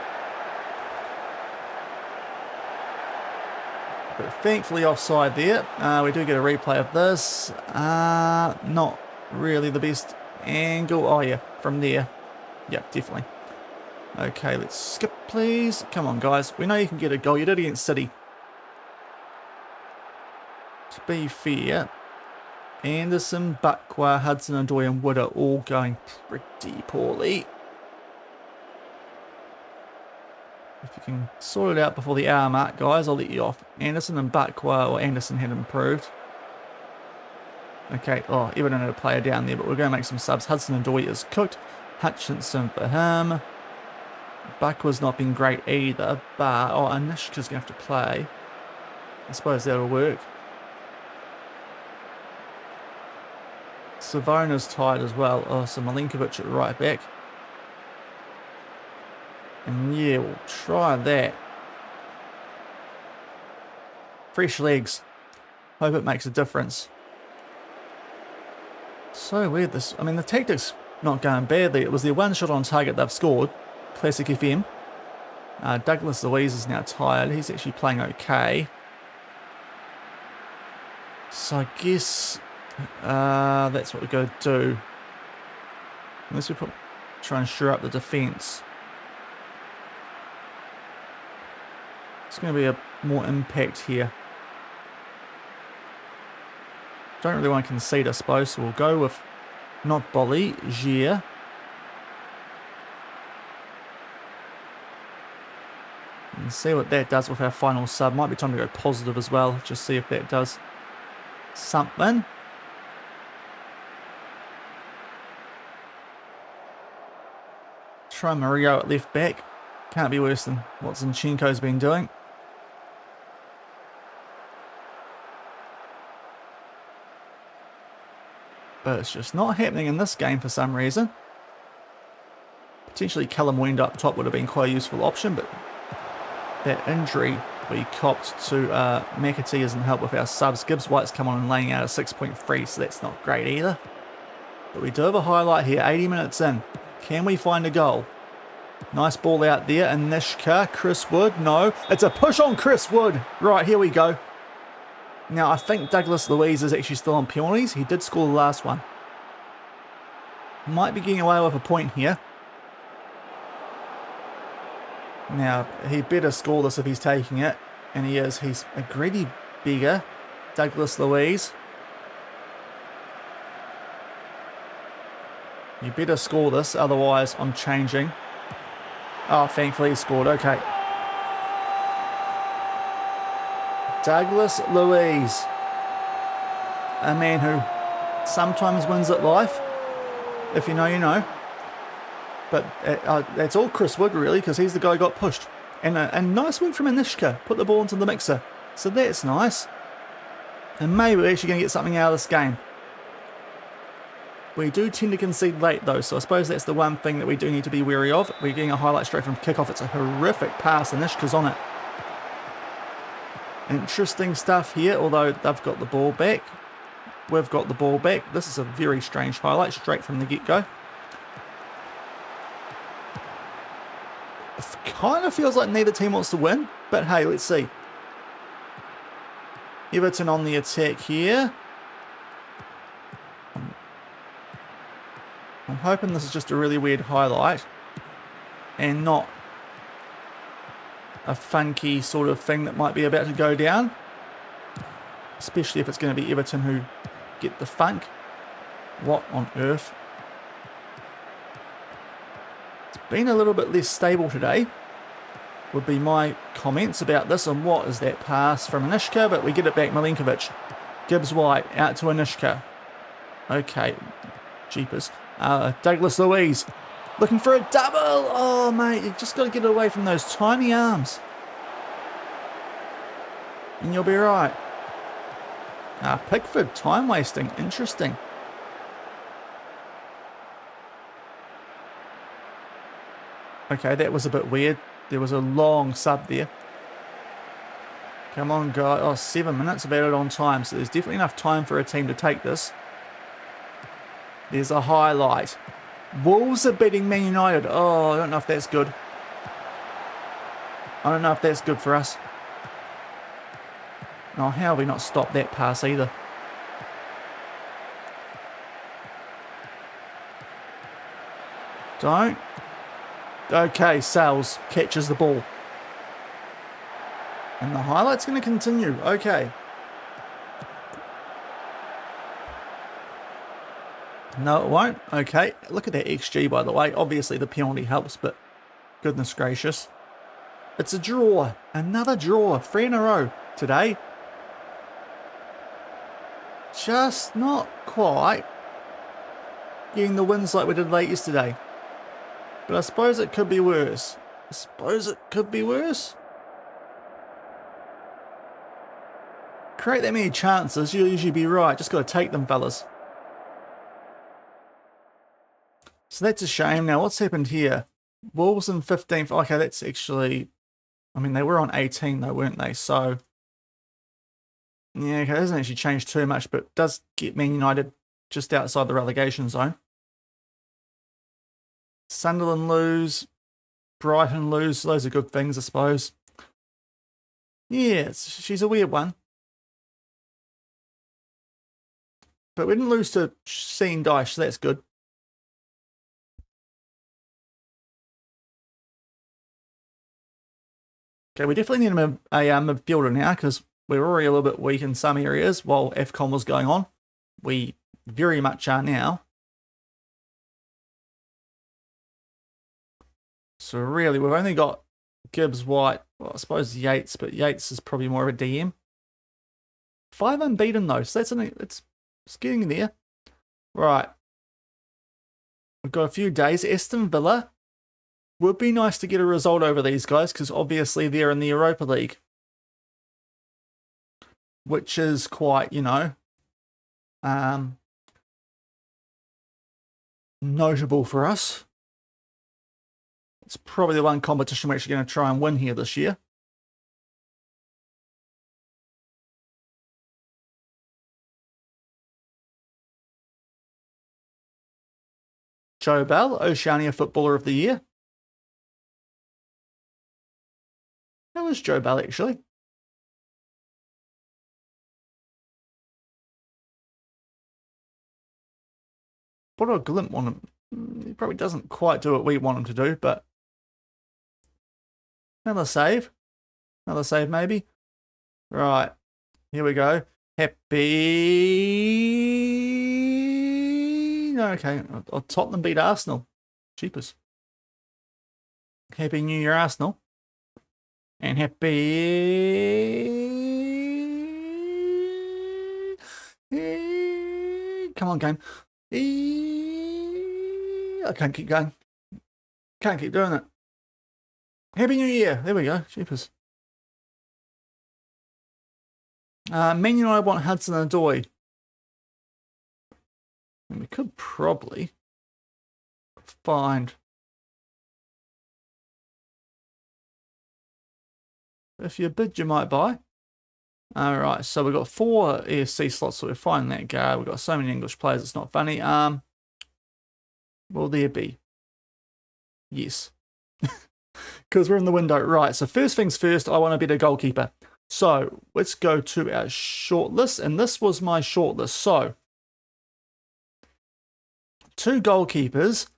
But thankfully offside there. We do get a replay of this. Not really the best angle. Oh yeah, from there. Yep, definitely. Okay, let's skip please. Come on guys, we know you can get a goal. You did against City. To be fair, Anderson, Buckwa, Hudson-Odoi and Wood are all going pretty poorly. If you can sort it out before the hour mark, guys, I'll let you off. Anderson and Buckwa, or Anderson had improved. Okay, oh, Everton had a player down there, but we're going to make some subs. Hudson-Odoi is cooked. Hutchinson for him. Buckwa's not been great either, but... Oh, Anishka's going to have to play. I suppose that'll work. Savona's tired as well. Oh, so Milinkovic at right back. And yeah, we'll try that. Fresh legs. Hope it makes a difference. So weird this. I mean, the tactics not going badly. It was their one shot on target they've scored. Classic FM. Douglas Luiz is now tired. He's actually playing okay. So I guess that's what we're going to do. Unless we try and shore up the defence. It's going to be a more impact here. Don't really want to concede, I suppose, so we'll go with not Bolly, Gier. And see what that does with our final sub. Might be time to go positive as well, just see if that does something. Try Mario at left back. Can't be worse than what Zinchenko's been doing. But it's just not happening in this game for some reason. Potentially Callum Wend up top would have been quite a useful option, but that injury we copped to McAtee doesn't help with our subs. Gibbs White's come on and laying out a 6.3, so that's not great either. But we do have a highlight here, 80 minutes in. Can we find a goal? Nice ball out there, and Nishka, Chris Wood, no. It's a push on Chris Wood. Right, here we go. Now, I think Douglas Luiz is actually still on penalties. He did score the last one. Might be getting away with a point here. Now, he better score this if he's taking it. And he is. He's a greedy beggar. Douglas Luiz. You better score this, otherwise I'm changing. Oh, thankfully he scored. Okay. Douglas Luiz. A man who sometimes wins at life. If you know, you know. But that's all Chris Wood, really, because he's the guy who got pushed. And a nice win from Anishka. Put the ball into the mixer. So that's nice. And maybe we're actually going to get something out of this game. We do tend to concede late, though, so I suppose that's the one thing that we do need to be wary of. We're getting a highlight straight from kickoff. It's a horrific pass, and Anishka's on it. Interesting stuff here, although they've got the ball back. We've got the ball back. This is a very strange highlight, straight from the get-go. It kind of feels like neither team wants to win, but hey, let's see. Everton on the attack here. I'm hoping this is just a really weird highlight and not a funky sort of thing that might be about to go down. Especially if it's going to be Everton who get the funk. What on earth? It's been a little bit less stable today, would be my comments about this. And what is that pass from Anishka? But we get it back, Milinkovic. Gibbs White out to Anishka. Okay, jeepers. Douglas Luiz looking for a double. Oh, mate, you just got to get away from those tiny arms. And you'll be right. Pickford, time wasting. Interesting. Okay, that was a bit weird. There was a long sub there. Come on, guys. Oh, 7 minutes, about it on time. So there's definitely enough time for a team to take this. There's a highlight. Wolves are beating Man United. Oh, I don't know if that's good. I don't know if that's good for us. Oh, how have we not stopped that pass either? Don't. Okay, Sales catches the ball. And the highlight's going to continue. Okay. No, it won't. Okay. Look at that XG, by the way. Obviously, the penalty helps, but goodness gracious. It's a draw. Another draw. 3 in a row today. Just not quite getting the wins like we did late yesterday. But I suppose it could be worse. Create that many chances, you'll usually be right. Just got to take them, fellas. So that's a shame. Now, what's happened here? Wolves in 15th. Okay, that's actually... I mean, they were on 18 though, weren't they? So... yeah, okay, it doesn't actually change too much, but it does get Man United just outside the relegation zone. Sunderland lose. Brighton lose. Those are good things, I suppose. Yeah, she's a weird one. But we didn't lose to Shaun Not Dyche, so that's good. Okay, we definitely need a midfielder now because we're already a little bit weak in some areas while AFCON was going on. We very much are now. So really, we've only got Gibbs, White, well, I suppose Yates, but Yates is probably more of a DM. 5 unbeaten though, so it's getting there. Right. We've got a few days. Aston Villa. Would be nice to get a result over these guys because obviously they're in the Europa League. Which is quite, you know, notable for us. It's probably the one competition we're actually going to try and win here this year. Joe Bell, Oceania Footballer of the Year. That was Joe Bell, actually. What do a Glint want him? He probably doesn't quite do what we want him to do, but... another save. Another save, maybe. Right. Here we go. Happy... no, okay. Tottenham beat Arsenal. Cheapers. Happy New Year, Arsenal. And happy... come on, game. I can't keep going. Can't keep doing it. Happy New Year. There we go. Cheapers. Man United want Hudson-Odoi. And we could probably find... if you bid, you might buy. Alright, so we've got 4 ESC slots, so we're finding that guard. We've got so many English players, it's not funny. Will there be? Yes. Because we're in the window. Right, so first things first, I want to bet a goalkeeper. So, let's go to our shortlist, and this was my shortlist. So, 2 goalkeepers.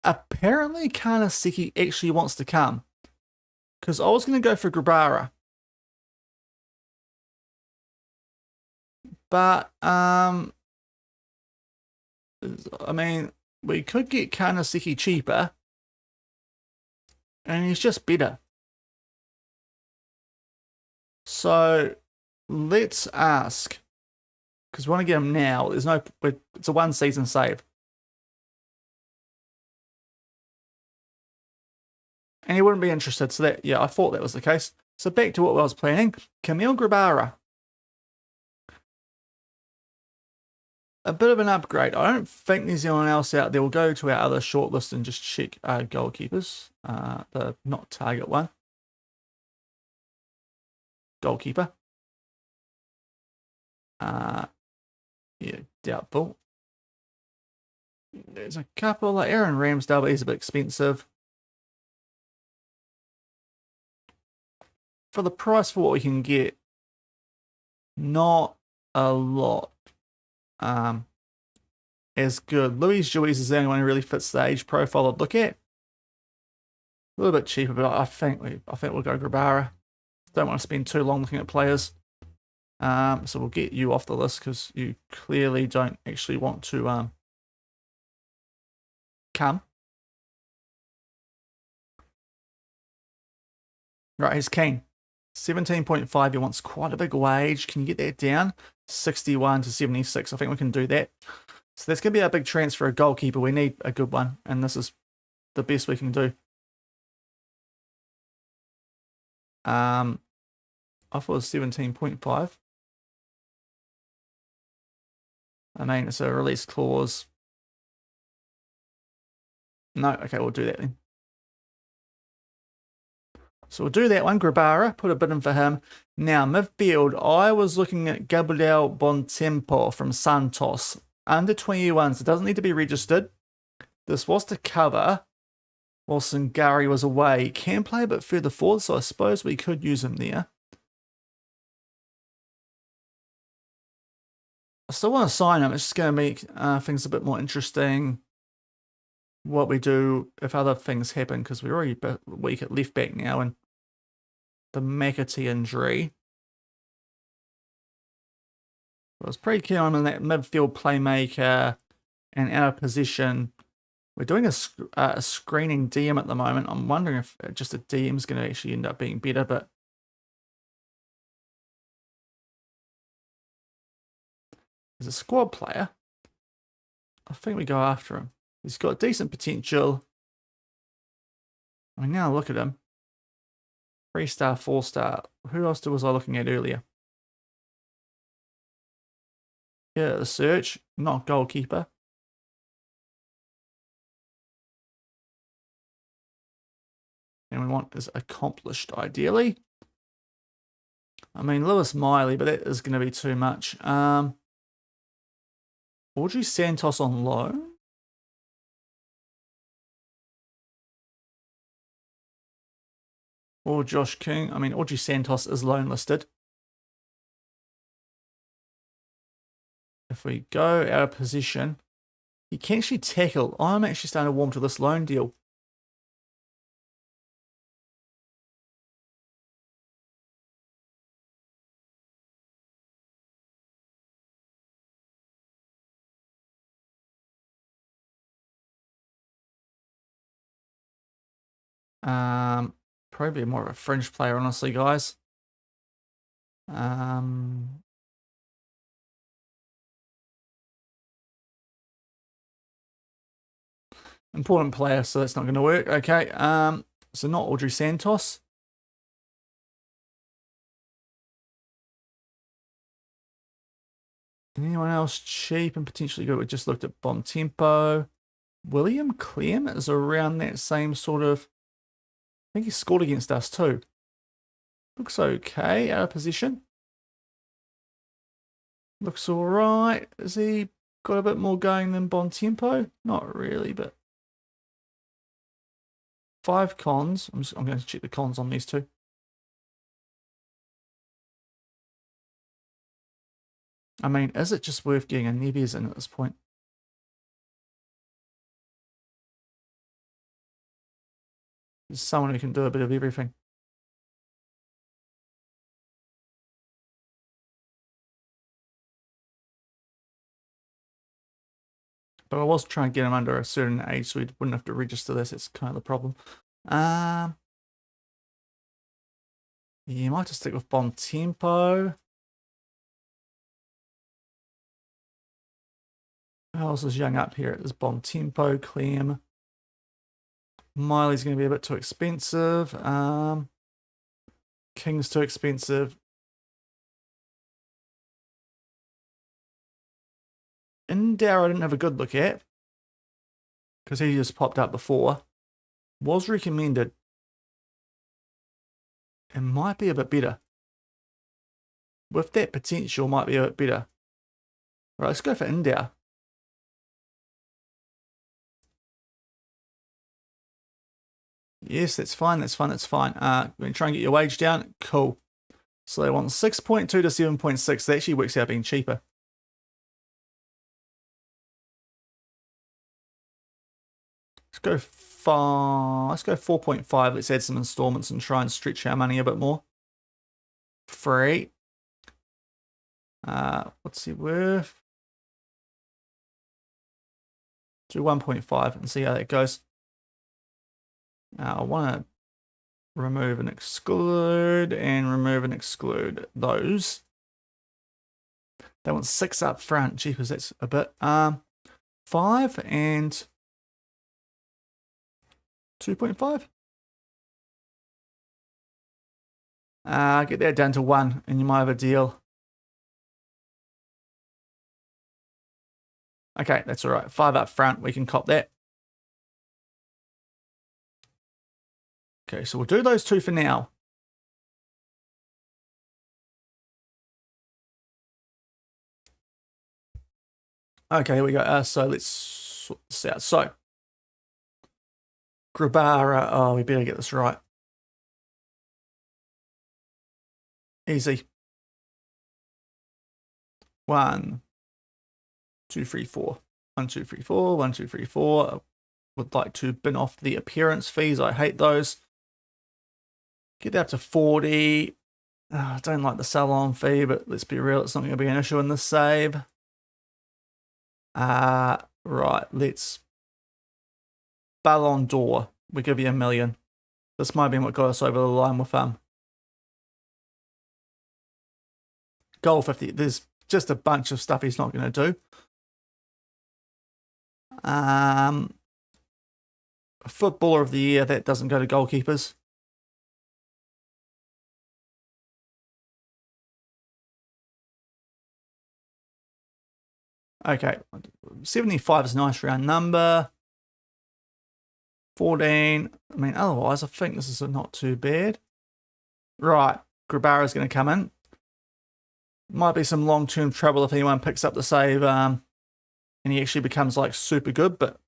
Apparently, Karnaseki actually wants to come. Because I was going to go for Grabara. But, I mean, we could get Karnaseki cheaper. And he's just better. So, let's ask. Because we want to get him now. There's no... it's a 1-season save. And he wouldn't be interested. So that, yeah, I thought that was the case. So back to what I was planning. Kamil Grabara. A bit of an upgrade. I don't think there's anyone else out there. We'll go to our other shortlist and just check our goalkeepers. The not target one. Goalkeeper. Yeah, doubtful. There's a couple. Like Aaron Ramsdale, but he's a bit expensive. For the price for what we can get, not a lot as good. Louis Jouis is the only one who really fits the age profile I'd look at. A little bit cheaper, but I think we'll go Grabara. Don't want to spend too long looking at players. So we'll get you off the list because you clearly don't actually want to come. Right, he's keen. 17.5, he wants quite a big wage. Can you get that down? 61 to 76, I think we can do that. So that's going to be our big transfer, a goalkeeper. We need a good one, and this is the best we can do. I thought it was 17.5. I mean, it's a release clause. No, okay, we'll do that then. So we'll do that one, Grabara, put a bid in for him. Now, midfield, I was looking at Gabriel Bontempo from Santos. Under 21s, it doesn't need to be registered. This was to cover while Sangari was away. He can play a bit further forward, so I suppose we could use him there. I still want to sign him. It's just going to make things a bit more interesting. What we do if other things happen, because we're already a bit weak at left back now, and the McAtee injury. I was pretty keen on that midfield playmaker and out of position. We're doing a screening DM at the moment. I'm wondering if just a DM is going to actually end up being better, but as a squad player, I think we go after him. He's got decent potential. I mean, now look at him. 3-star, 4-star. Who else was I looking at earlier? Yeah, the search, not goalkeeper. And we want is accomplished, ideally. I mean, Lewis Miley, but that is going to be too much. Audrey Santos on loan. Or Josh King. I mean, Audrey Santos is loan listed. If we go out of position, he can actually tackle. I'm actually starting to warm to this loan deal. Probably more of a fringe player, honestly, guys. Important player, so that's not going to work. Okay, so not Audrey Santos. Anyone else cheap and potentially good? We just looked at Bontempo. William Clem is around that same sort of... I think he scored against us too. Looks okay, out of position. Looks all right. Has he got a bit more going than Bontempo? Not really, but 5 cons. I'm going to check the cons on these two. I mean, is it just worth getting a Neves in at this point? There's someone who can do a bit of everything. But I was trying to get him under a certain age so he wouldn't have to register this. It's kind of the problem. Yeah, you might just stick with Bontempo. Who else is young up here? There's Bontempo, Clem. Miley's going to be a bit too expensive. King's too expensive. Indow I didn't have a good look at because he just popped up before. Was recommended. It might be a bit better. With that potential, might be a bit better. Right, let's go for Indow. Yes, that's fine. That's fine. That's fine. We're going to try and get your wage down. Cool. So they want 6.2 to 7.6. That actually works out being cheaper. Let's go 4.5. Let's add some installments and try and stretch our money a bit more. Free. What's it worth? Do 1.5 and see how that goes. I want to remove and exclude and remove and exclude those. They want 6 up front. Jeepers, that's a bit. 5 and 2.5. Get that down to 1 and you might have a deal. Okay, that's all right. 5 up front, we can cop that. Okay, so we'll do those 2 for now. Okay, here we go. So let's sort this out. So, Grabara. Oh, we better get this right. Easy. 1, 2, 3, 4. 1, 2, 3, 4. 1, 2, 3, 4. Would like to bin off the appearance fees. I hate those. Get that up to 40. I don't like the sell-on fee, but let's be real, it's not going to be an issue in this save. Right, let's Ballon d'Or. We give you $1 million. This might be what got us over the line with goal 50. There's just a bunch of stuff he's not going to do. Footballer of the year, that doesn't go to goalkeepers. Okay, 75 is a nice round number. 14. I mean, otherwise, I think this is not too bad. Right, Grabara is going to come in. Might be some long-term trouble if anyone picks up the save and he actually becomes like super good, but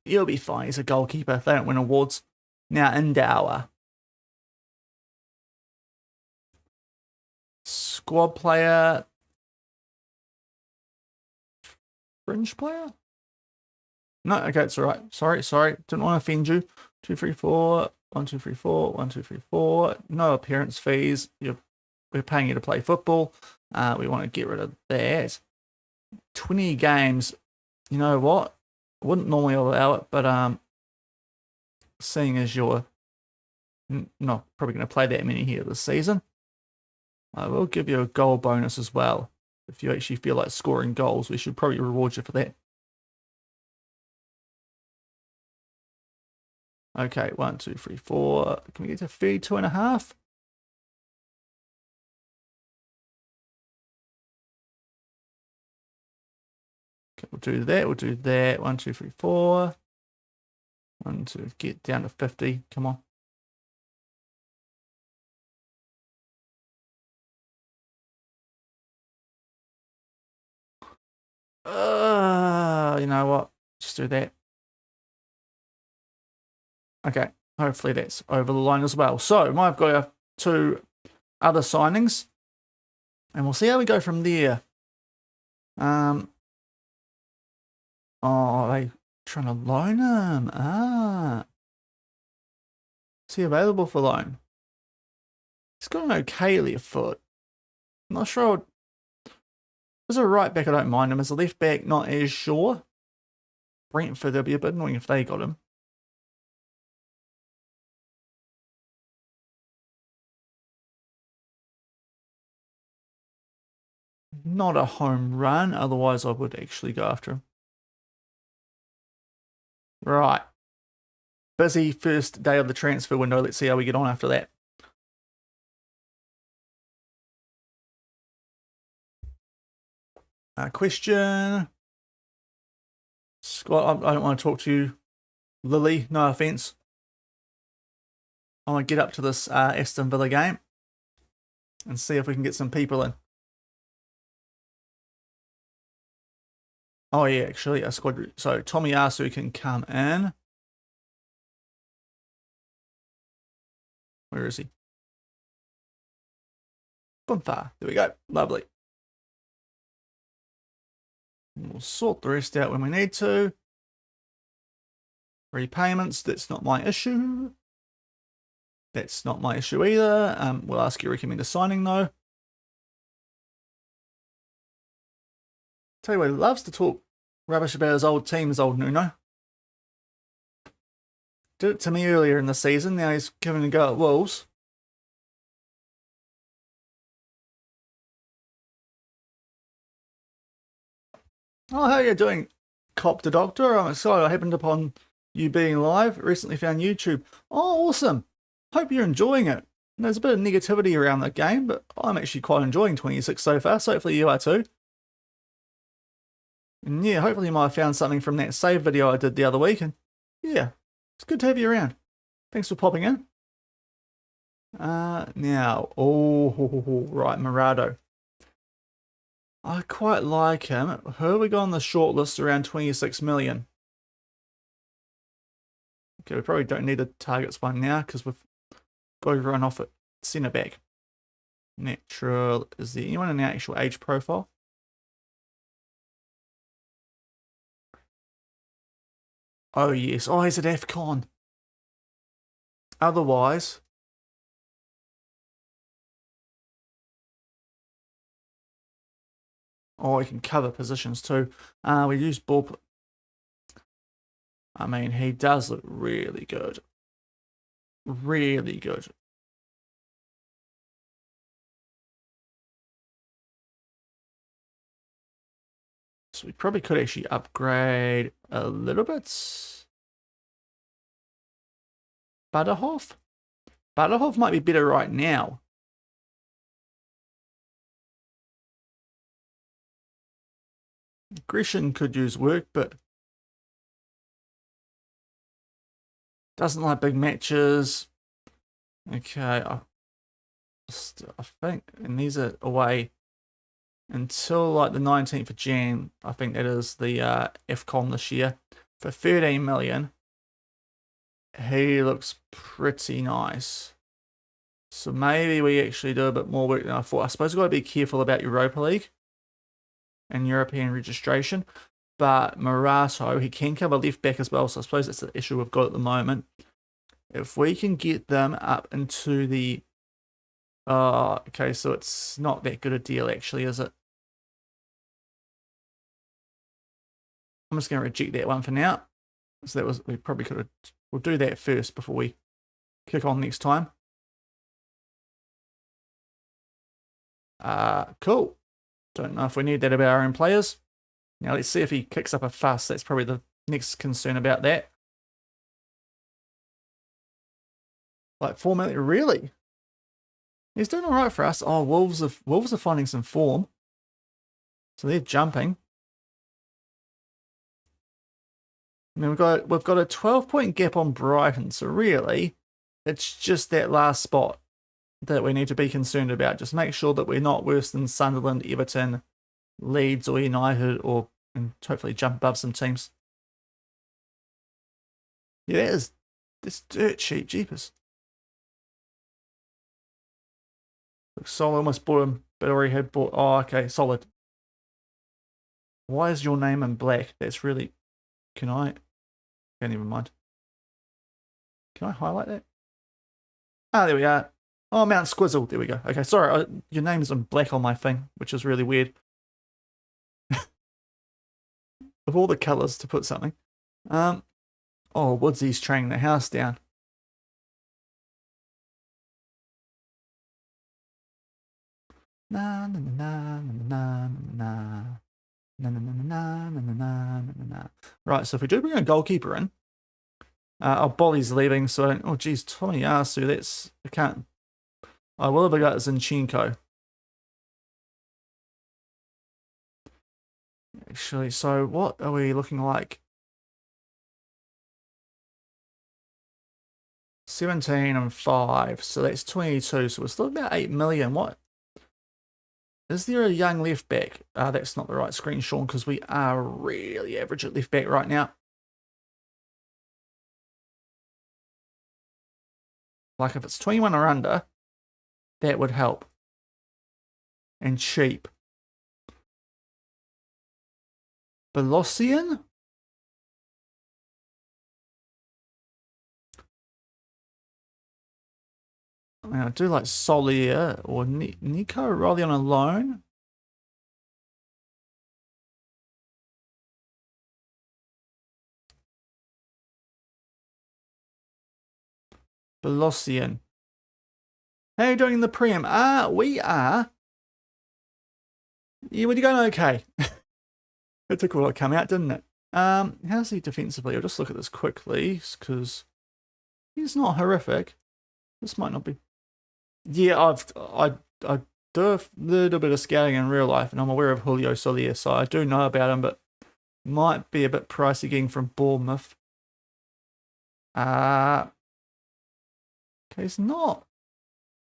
he'll be fine. He's a goalkeeper. They don't win awards. Now, Endower. Squad player. Fringe player? No, okay, it's all right. Sorry. Didn't want to offend you. 2, 3, 4. 1, 2, 3, 4. 1, 2, 3, 4. No appearance fees. We're paying you to play football. We want to get rid of that. 20 games. You know what? I wouldn't normally allow it, but seeing as you're not probably going to play that many here this season, I will give you a goal bonus as well. If you actually feel like scoring goals, we should probably reward you for that. Okay, 1, 2, 3, 4. Can we get to 32.5? Okay, we'll do that. We'll do that. 1, 2, 3, 4. 1, 2, get down to 50. Come on. You know what? Just do that. Okay, hopefully that's over the line as well. So, I've got our 2 other signings, and we'll see how we go from there. Oh, they trying to loan him. Is he available for loan? He's got an okay left foot. I'm not sure. As a right back, I don't mind him. As a left back, not as sure. Brentford, they'll be a bit annoying if they got him. Not a home run, otherwise I would actually go after him. Right. Busy first day of the transfer window. Let's see how we get on after that. Question. Scott, I don't want to talk to you, Lily. No offense. I want to get up to this Aston Villa game and see if we can get some people in. Oh yeah, actually a squad. So Tomiyasu can come in. Where is he? Boomfa. There we go. Lovely. We'll sort the rest out when we need to. Repayments, that's not my issue. That's not my issue either. We'll ask you recommend a signing though. Tell you what, he loves to talk rubbish about his old teams, old Nuno. Did it to me earlier in the season, now he's giving a go at Wolves. Oh, how are you doing, Copter Doctor? I'm excited I happened upon you being live. Recently found YouTube. Oh, awesome. Hope you're enjoying it. There's a bit of negativity around the game, but I'm actually quite enjoying 26 so far, so hopefully you are too. And yeah, hopefully you might have found something from that save video I did the other week. And yeah, it's good to have you around. Thanks for popping in. Now, right, Murado. I quite like him. Who have we got on the shortlist around 26 million? Okay, we probably don't need a targets one now because we've got everyone off at centre back. Natural. Is there anyone in the actual age profile? Oh, yes. Oh, he's at AFCON. Otherwise, oh, he can cover positions too. We use ball. I mean, he does look really good. Really good. So we probably could actually upgrade a little bit. Butterhoff? Butterhoff might be better right now. Gresham could use work, but doesn't like big matches. Okay, I think, and these are away until like the 19th of Jan. I think that is the FCON this year for 13 million. He looks pretty nice. So maybe we actually do a bit more work than I thought. I suppose we've got to be careful about Europa League and European registration. But Murato, he can cover left back as well. So I suppose that's the issue we've got at the moment. If we can get them up into the... okay, so it's not that good a deal actually, is it? I'm just going to reject that one for now. So that was... we probably could have... we'll do that first before we kick on next time. Cool. Don't know if we need that about our own players. Now let's see if he kicks up a fuss. That's probably the next concern about that. Like 4 million, really? He's doing all right for us. Oh, Wolves are finding some form, so they're jumping. And then we've got a 12-point gap on Brighton. So really, it's just that last spot that we need to be concerned about. Just make sure that we're not worse than Sunderland, Everton, Leeds, or United, and hopefully jump above some teams. Yeah, that's dirt cheap, jeepers. Looks solid, almost bought him, but already had bought. Oh, okay, solid. Why is your name in black? That's really. Can I? Okay, never mind. Can I highlight that? Ah, there we are. Oh, Mount Squizzle. There we go. Okay, sorry, your name is in black on my thing, which is really weird. Of all the colours to put something. Oh, Woodsy's training the house down. Na na na na na na na na na na na na na na. Right, so if we do bring a goalkeeper in, Bolly's leaving, so I don't. Oh, geez, Tommy Yasu. That's I can't. I will have got Zinchenko. Actually, so what are we looking like? 17 and 5, so that's 22. So we're still about 8 million. What? Is there a young left back? That's not the right screen, Sean, because we are really average at left back right now. Like if it's 21 or under, that would help. and cheap. Belosian? I mean, I do like Solia or Nico rather on a loan. Belosian. How are you doing in the Prem? We are. Yeah, we're going okay. It took a while to come out, didn't it? How's he defensively? I'll just look at this quickly, because he's not horrific. This might not be. Yeah, I do a little bit of scouting in real life, and I'm aware of Julio Solia, so I do know about him, but might be a bit pricey getting from Bournemouth. Okay, he's not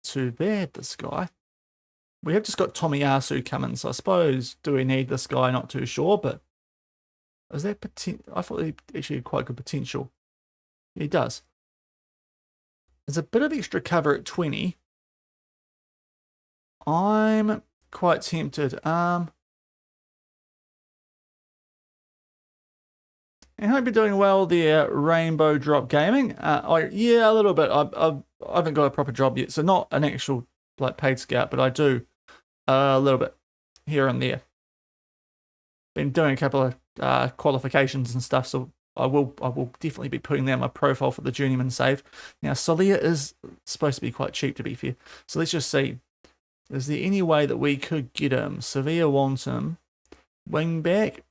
too bad, this guy. We have just got Tomiyasu coming, so I suppose, do we need this guy? Not too sure, but is that potential? I thought he actually had quite good potential. He does. There's a bit of extra cover at 20. I'm quite tempted. And I hope you're doing well there, Rainbow Drop Gaming. Yeah, a little bit. I haven't got a proper job yet, so not an actual like paid scout, but I do a little bit here and there. Been doing a couple of qualifications and stuff, so I will definitely be putting down my profile for the journeyman save. Now, Solia is supposed to be quite cheap, to be fair. So let's just see. Is there any way that we could get him? Sevilla wants him. Wing back.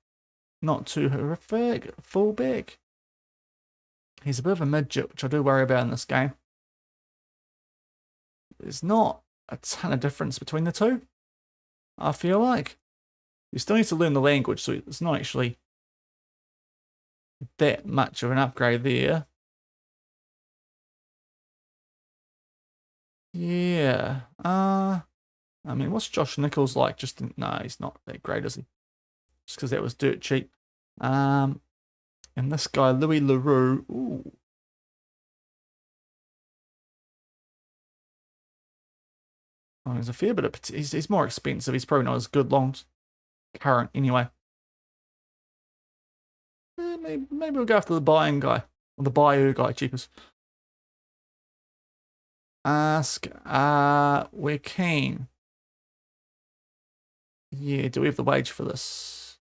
Not too horrific. Fullback. He's a bit of a midget, which I do worry about in this game. There's not a ton of difference between the two, I feel like. You still need to learn the language, so it's not actually that much of an upgrade there. Yeah. I mean, what's Josh Nichols like? No, he's not that great, is he? Just because that was dirt cheap. And this guy, Louis Leroux. Ooh. Oh, there's a fair bit of. He's more expensive. He's probably not as good long current anyway. Maybe we'll go after the buying guy. Or the Bayou guy, cheapest. Ask, we're keen. Yeah, do we have the wage for this?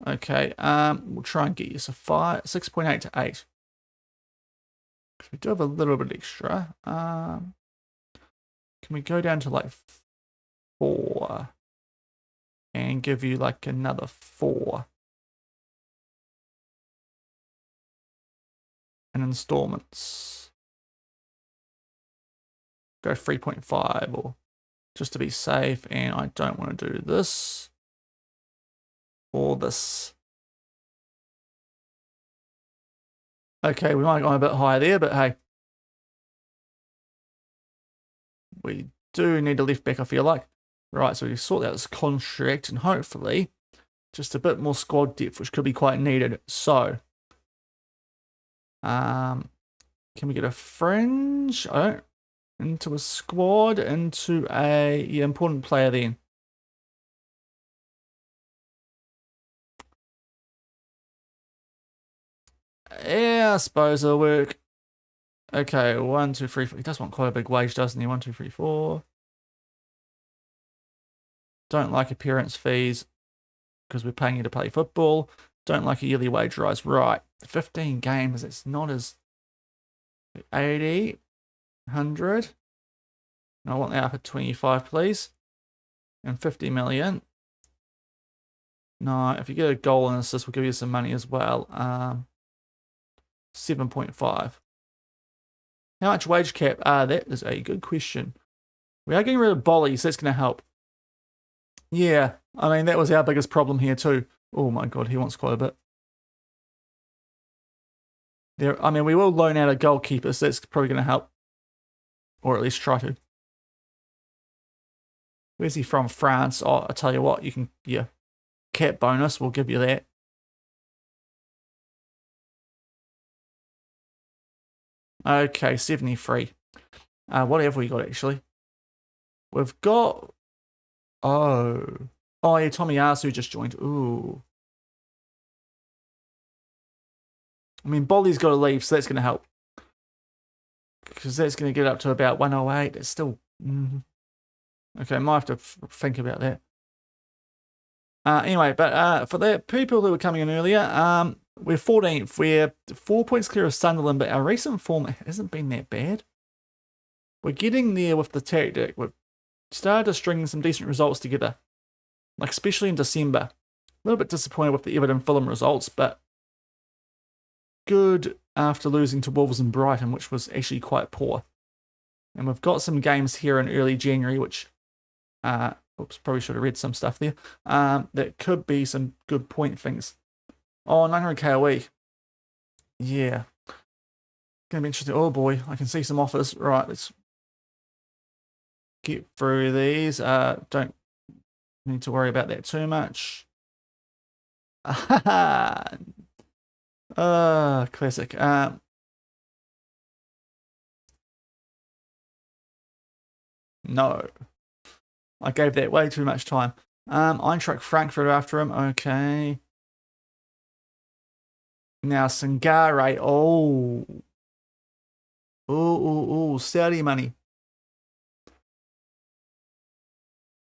Okay, we'll try and get you 6.8 to 8. Because we do have a little bit extra. Can we go down to like 4? And give you like another 4. And installments. Go 3.5 or just to be safe, and I don't want to do this or this. Okay, we might have gone a bit higher there, but hey. We do need a left back, I feel like. Right, so we sort out this contract and hopefully just a bit more squad depth, which could be quite needed. So, can we get a fringe? I don't. Into a squad, into a important player then. Yeah, I suppose it'll work. Okay, 1, 2, 3, 4. He does want quite a big wage, doesn't he? 1, 2, 3, 4. Don't like appearance fees because we're paying you to play football. Don't like a yearly wage rise. Right, 15 games. It's not as 80, 100. I want that up at 25, please. And 50 million. No, if you get a goal and assist, we'll give you some money as well. 7.5. How much wage cap? That is a good question. We are getting rid of Bolly, so that's going to help. Yeah, I mean, that was our biggest problem here too. Oh my god, he wants quite a bit. I mean, we will loan out a goalkeeper, so that's probably going to help. Or at least try to. Where's he from? France. Oh, I tell you what, you can, yeah. Cap bonus, we'll give you that. Okay, 73. What have we got actually? We've got Oh. Oh, yeah, Tomiyasu just joined. Ooh. I mean, Bolly's got to leave, so that's going to help. Because that's going to get up to about 108. It's still... Okay, I might have to think about that. Anyway, but for the people who were coming in earlier, we're 14th. We're 4 points clear of Sunderland, but our recent form hasn't been that bad. We're getting there with the tactic. We've started to string some decent results together, like especially in December. A little bit disappointed with the Everton Fulham results, but good after losing to Wolves and Brighton, which was actually quite poor. And we've got some games here in early January, which, oops, probably should have read some stuff there, that could be some good point things. Oh, 900k a week. Yeah. Gonna be interesting. Oh boy, I can see some offers. Right, let's get through these. Don't need to worry about that too much. Classic. No. I gave that way too much time. Eintracht Frankfurt after him. Okay. Now Sangare. Oh. Oh, Saudi money.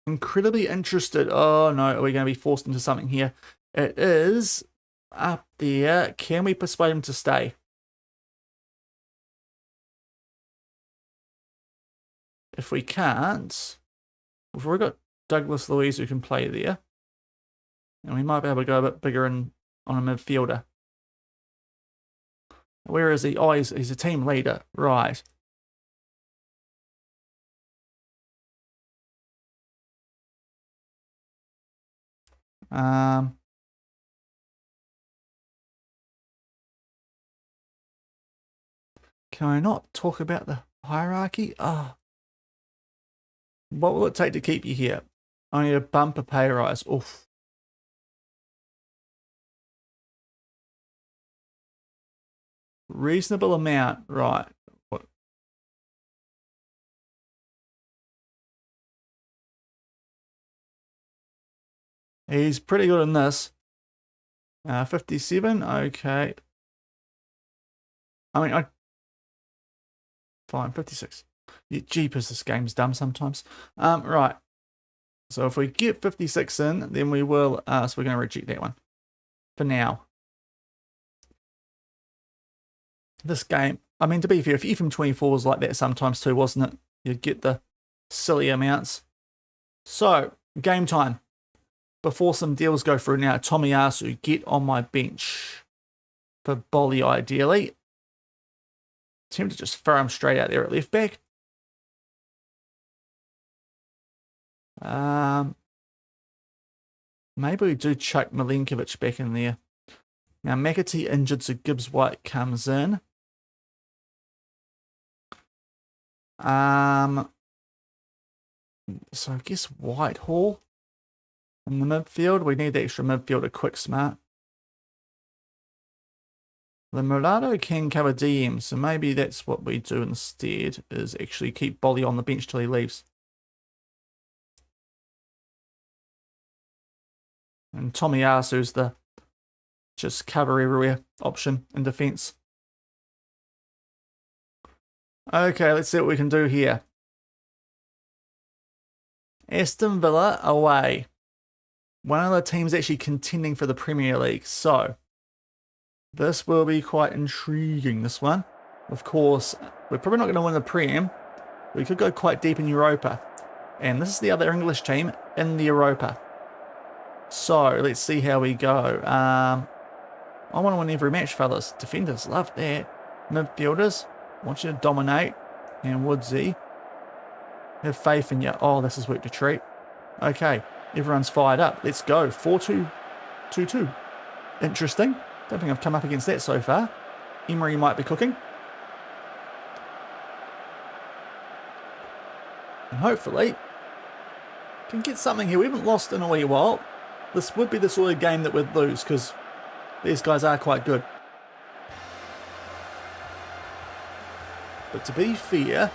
Incredibly interested. Oh no, are we going to be forced into something here? It is up there. Can we persuade him to stay? If we can't, we've already got Douglas Luiz who can play there. And we might be able to go a bit bigger on a midfielder. Where is he? Oh, he's a team leader. Right. Can I not talk about the hierarchy? Oh. What will it take to keep you here? Only a bumper pay rise. Oof. Reasonable amount. Right. What? He's pretty good in this. 57. Okay. I mean, fine. 56. Jeepers, this game's dumb sometimes. Right. So if we get 56 in, then we will, so we're going to reject that one for now. This game, I mean, to be fair, if FM24 was like that sometimes too, wasn't it? You'd get the silly amounts. So, game time. Before some deals go through now, Tomiyasu, get on my bench for Bolly ideally. Attempt to just throw him straight out there at left back. Maybe we do chuck Milenkovic back in there. Now McAtee injured, so Gibbs White comes in. So I guess Whitehall in the midfield. We need the extra midfielder, quick, smart. The Mulatto can cover DM, so maybe that's what we do instead, is actually keep Bolly on the bench till he leaves. And Tomiyasu's the just cover everywhere option in defence. Okay, let's see what we can do here. Aston Villa away. One of the teams actually contending for the Premier League. So, this will be quite intriguing, this one. Of course, we're probably not going to win the Prem. We could go quite deep in Europa. And this is the other English team in the Europa. So, let's see how we go. I want to win every match, fellas. Defenders, love that. Midfielders, want you to dominate. And Woodsy, have faith in you. Oh, this is worked a treat. Okay, everyone's fired up. Let's go. 4-2-2-2. Interesting. Don't think I've come up against that so far. Emery might be cooking. And hopefully, can get something here. We haven't lost in a wee while. This would be the sort of game that we'd lose because these guys are quite good. But to be fair,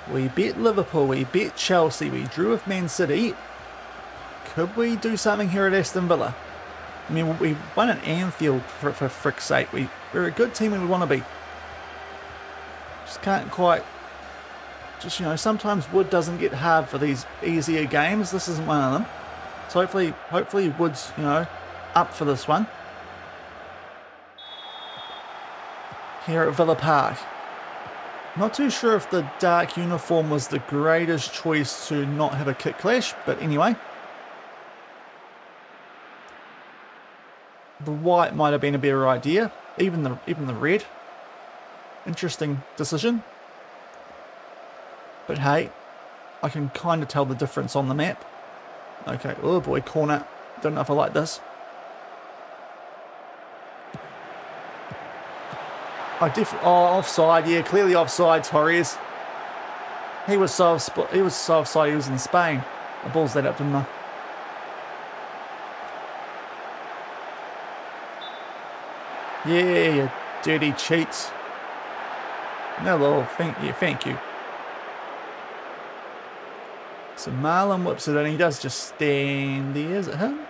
We beat Liverpool, we beat Chelsea, we drew with Man City. Could we do something here at Aston Villa? I mean, we won at Anfield for frick's sake. We're a good team when we want to be. Just can't quite... Just, you know, sometimes wood doesn't get hard for these easier games. This isn't one of them. So hopefully wood's, you know, up for this one. Here at Villa Park. Not too sure if the dark uniform was the greatest choice to not have a kit clash, but anyway. The white might have been a better idea, even the red. Interesting decision. But hey, I can kind of tell the difference on the map. Okay, oh boy, corner. Don't know if I like this. Offside, yeah, clearly offside, Torres. He was so offside, he was in Spain. I balls that up, didn't I? Yeah, you dirty cheats. No, little thank you. So Marlon whips it in, he does just stand there. Is it him?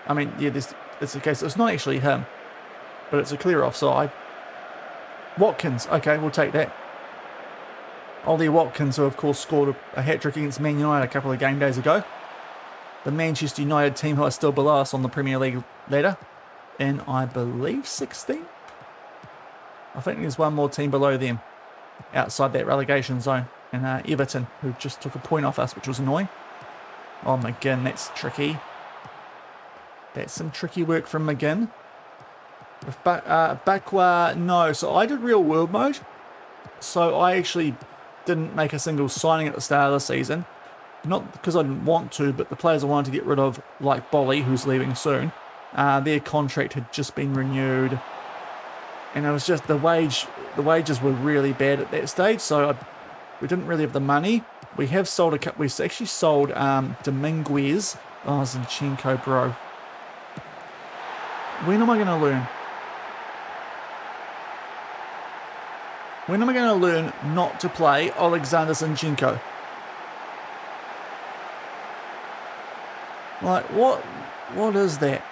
I mean, yeah, it's the case. It's not actually him, but it's a clear offside. Watkins, okay, we'll take that. Ollie Watkins, who of course scored a hat-trick against Man United a couple of game days ago. The Manchester United team who are still below us on the Premier League ladder. In, I believe, 16th? I think there's one more team below them outside that relegation zone. And Everton, who just took a point off us, which was annoying. Oh, McGinn, that's tricky. That's some tricky work from McGinn. With Bakwa, no. So I did real world mode. So I actually didn't make a single signing at the start of the season. Not because I didn't want to, but the players I wanted to get rid of, like Bolly, who's leaving soon, their contract had just been renewed. And it was just the wages were really bad at that stage. So we didn't really have the money. We have sold a couple. We actually sold Dominguez. Oh, Zinchenko, bro. When am I going to learn? When am I going to learn not to play Alexander Zinchenko? Like, what is that?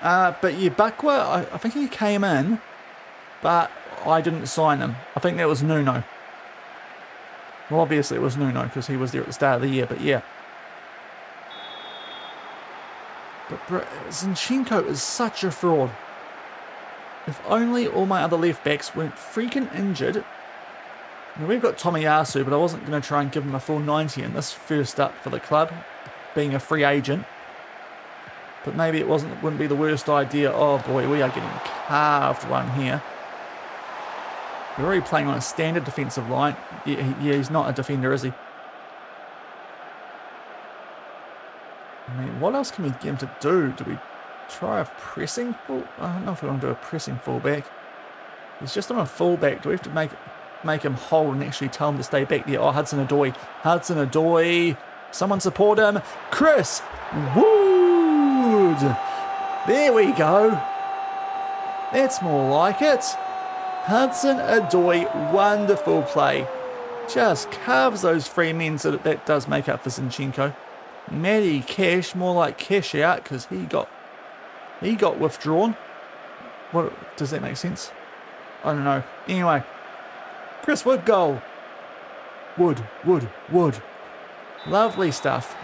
But yeah, Bakwa, I think he came in, but I didn't sign him. I think that was Nuno. Well, obviously it was Nuno because he was there at the start of the year, but yeah. But bro, Zinchenko is such a fraud. If only all my other left backs weren't freaking injured. I mean, we've got Tomiyasu, but I wasn't going to try and give him a full 90 in this first up for the club, being a free agent. But maybe it wouldn't be the worst idea. Oh boy, we are getting carved one here. We're already playing on a standard defensive line. Yeah, he's not a defender, is he? I mean, what else can we get him to do? Do we try a pressing full? I don't know if we want to do a pressing fullback. He's just on a fullback. Do we have to make him hold and actually tell him to stay back there? Oh, Hudson-Odoi. Hudson-Odoi. Someone support him. Chris Wood. There we go. That's more like it. Hudson-Odoi, wonderful play. Just carves those free men so that does make up for Zinchenko. Matty Cash, more like cash out because he got withdrawn. What does that make sense? I don't know. Anyway, Chris Wood goal. Wood. Lovely stuff.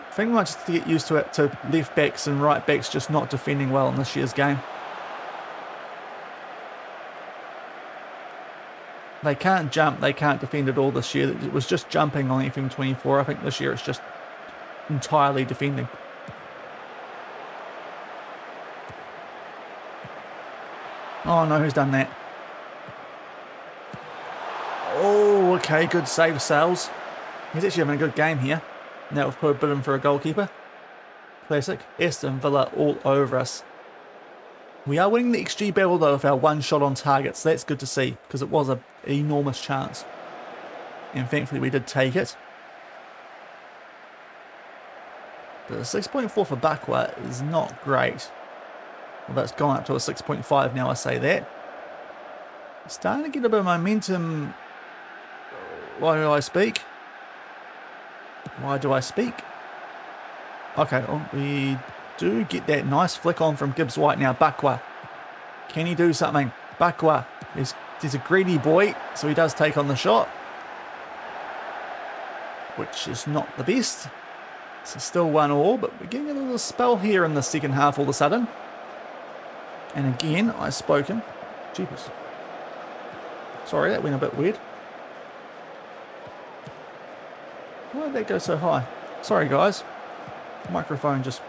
I think we might just get used to it, to left backs and right backs just not defending well in this year's game. They can't jump, they can't defend at all this year. It was just jumping on FM24. I think this year it's just entirely defending. Oh no, who's done that? Oh, okay, good save, Sales. He's actually having a good game here. Now we've put a bid in for a goalkeeper. Classic. Aston Villa all over us. We are winning the XG battle though with our one shot on target, so that's good to see because it was an enormous chance. And thankfully we did take it. But a 6.4 for Bakwa is not great. Well, that's gone up to a 6.5 now, I say that. Starting to get a bit of momentum. Why do I speak? Why do I speak? Okay, well, we do get that nice flick on from Gibbs White now. Bakwa. Can he do something? Bakwa. He's a greedy boy, so he does take on the shot. Which is not the best. So still 1-1, but we're getting a little spell here in the second half all of a sudden. And again, I've spoken. Jeepers. Sorry, that went a bit weird. Why did that go so high? Sorry, guys. Microphone just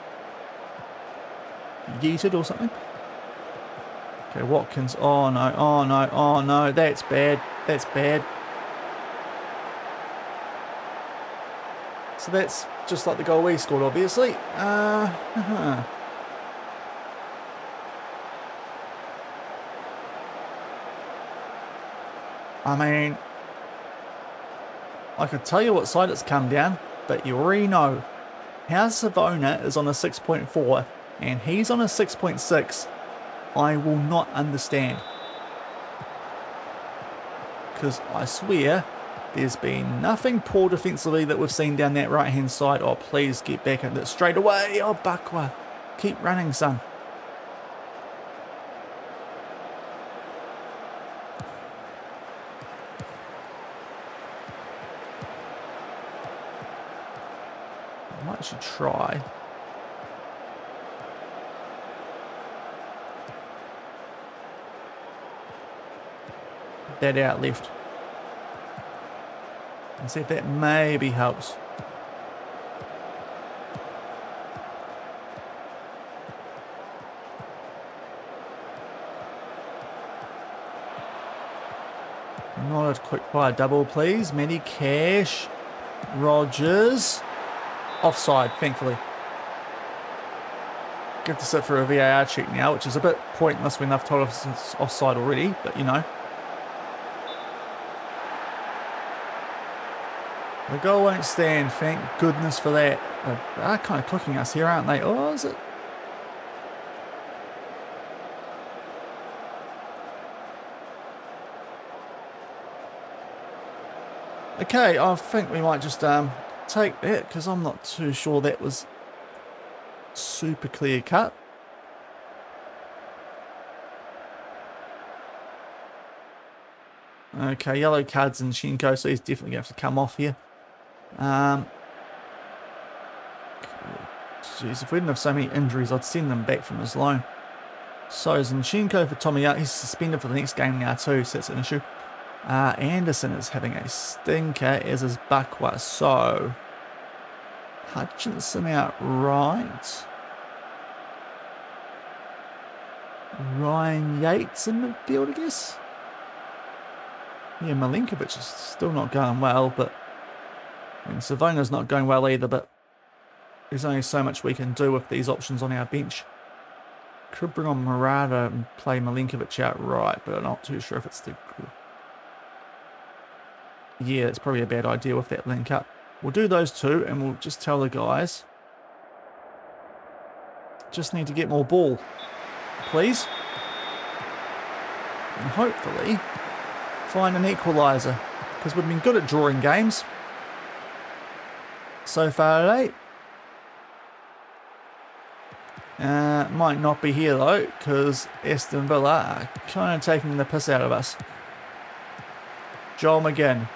yeeted or something. Okay, Watkins. Oh no, oh no, oh no. That's bad. That's bad. So that's just like the goal we scored, obviously. I mean, I could tell you what side it's come down, but you already know. How Savona is on a 6.4 and he's on a 6.6, I will not understand. Because I swear, there's been nothing poor defensively that we've seen down that right hand side. Oh, please get back at it straight away. Oh, Bakwa. Keep running, son. I might actually try. That out left. And see if that maybe helps. Not a quick fire double, please. Many Cash. Rogers. Offside, thankfully. Get to sit for a VAR check now, which is a bit pointless when they've told us it's offside already, but you know. The goal won't stand, thank goodness for that. They are kind of cooking us here, aren't they? Oh, is it? Okay, I think we might just take that, because I'm not too sure that was super clear cut. Okay, yellow cards in Shinko, so he's definitely going to have to come off here. Jeez, if we didn't have so many injuries, I'd send them back from his loan. So Zinchenko for Tomiyasu. He's suspended for the next game now too, so that's an issue. Anderson is having a stinker, as is Bakwa. So Hutchinson out right. Ryan Yates in midfield, I guess. Yeah, Milinkovic is still not going well, but I mean, Savona's not going well either, but there's only so much we can do with these options on our bench. Could bring on Murata and play Milinkovic out right, but I'm not too sure if it's the... Yeah, it's probably a bad idea with that link up. We'll do those two, and we'll just tell the guys. Just need to get more ball, please. And hopefully find an equaliser, because we've been good at drawing games so far today. Might not be here though, because Aston Villa are kind of taking the piss out of us. Joel McGinn.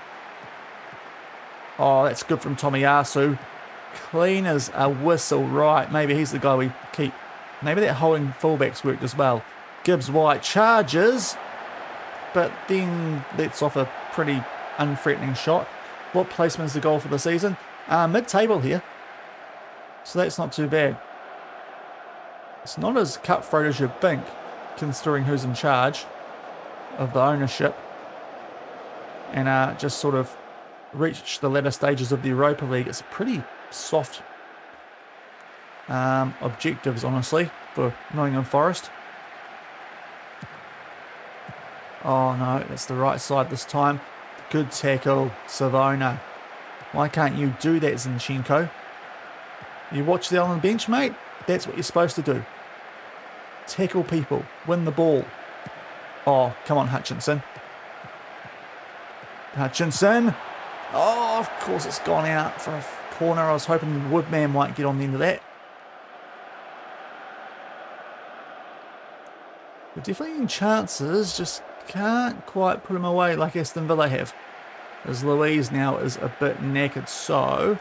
Oh, that's good from Tomiyasu. Clean as a whistle. Right, maybe he's the guy we keep. Maybe that holding fullback's worked as well. Gibbs White charges, but then lets off a pretty unthreatening shot. What placement's the goal for the season? Mid-table here, so that's not too bad. It's not as cutthroat as you'd think, considering who's in charge of the ownership, and just sort of reached the latter stages of the Europa League. It's pretty soft objectives, honestly, for Nottingham Forest. Oh no, that's the right side this time. Good tackle, Savona. Why can't you do that, Zinchenko? You watch the on the bench, mate? That's what you're supposed to do. Tackle people. Win the ball. Oh, come on, Hutchinson. Hutchinson. Oh, of course it's gone out for a corner. I was hoping Woodman might get on the end of that. We're definitely in chances, just can't quite put them away like Aston Villa have. As Louise now is a bit knackered, so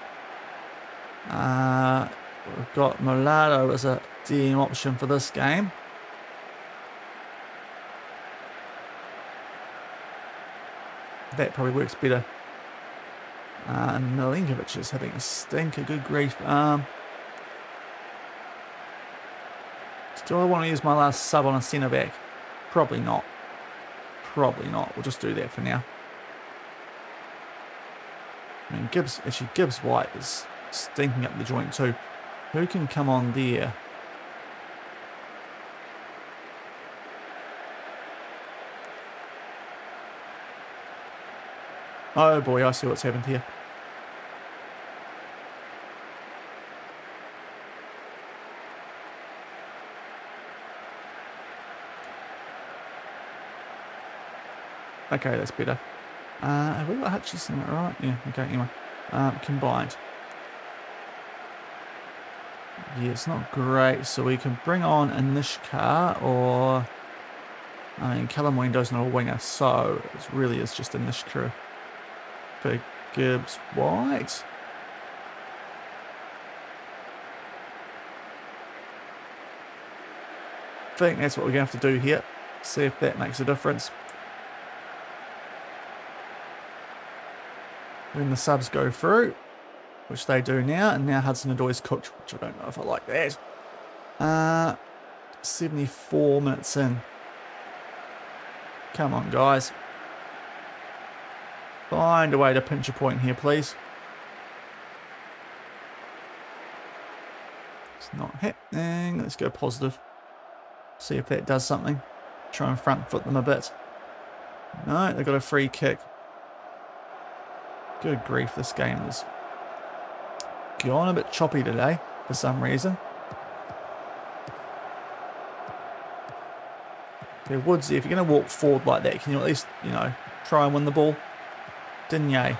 we've got Mulatto as a DM option for this game. That probably works better. And Milinkovic is having a stinker, good grief. Do I want to use my last sub on a centre back? Probably not. Probably not. We'll just do that for now. I mean, Gibbs White is stinking up the joint too. Who can come on there? Oh boy, I see what's happened here. Okay, that's better. Have we got Hutchinson right? Yeah, okay, anyway. Combined. Yeah, it's not great, so we can bring on a Nishkar or... I mean, Callum Windows not a winger, so it really is just a Nishkar for Gibbs White. I think that's what we're going to have to do here. See if that makes a difference. When the subs go through, which they do now, and now Hudson-Odoi's cooked, which I don't know if I like that. 74 minutes in. Come on, guys. Find a way to pinch a point here, please. It's not happening. Let's go positive. See if that does something. Try and front foot them a bit. No, they got a free kick. Good grief, this game is gone a bit choppy today for some reason. Okay, Woodsy, if you're going to walk forward like that, can you at least, you know, try and win the ball? Digne.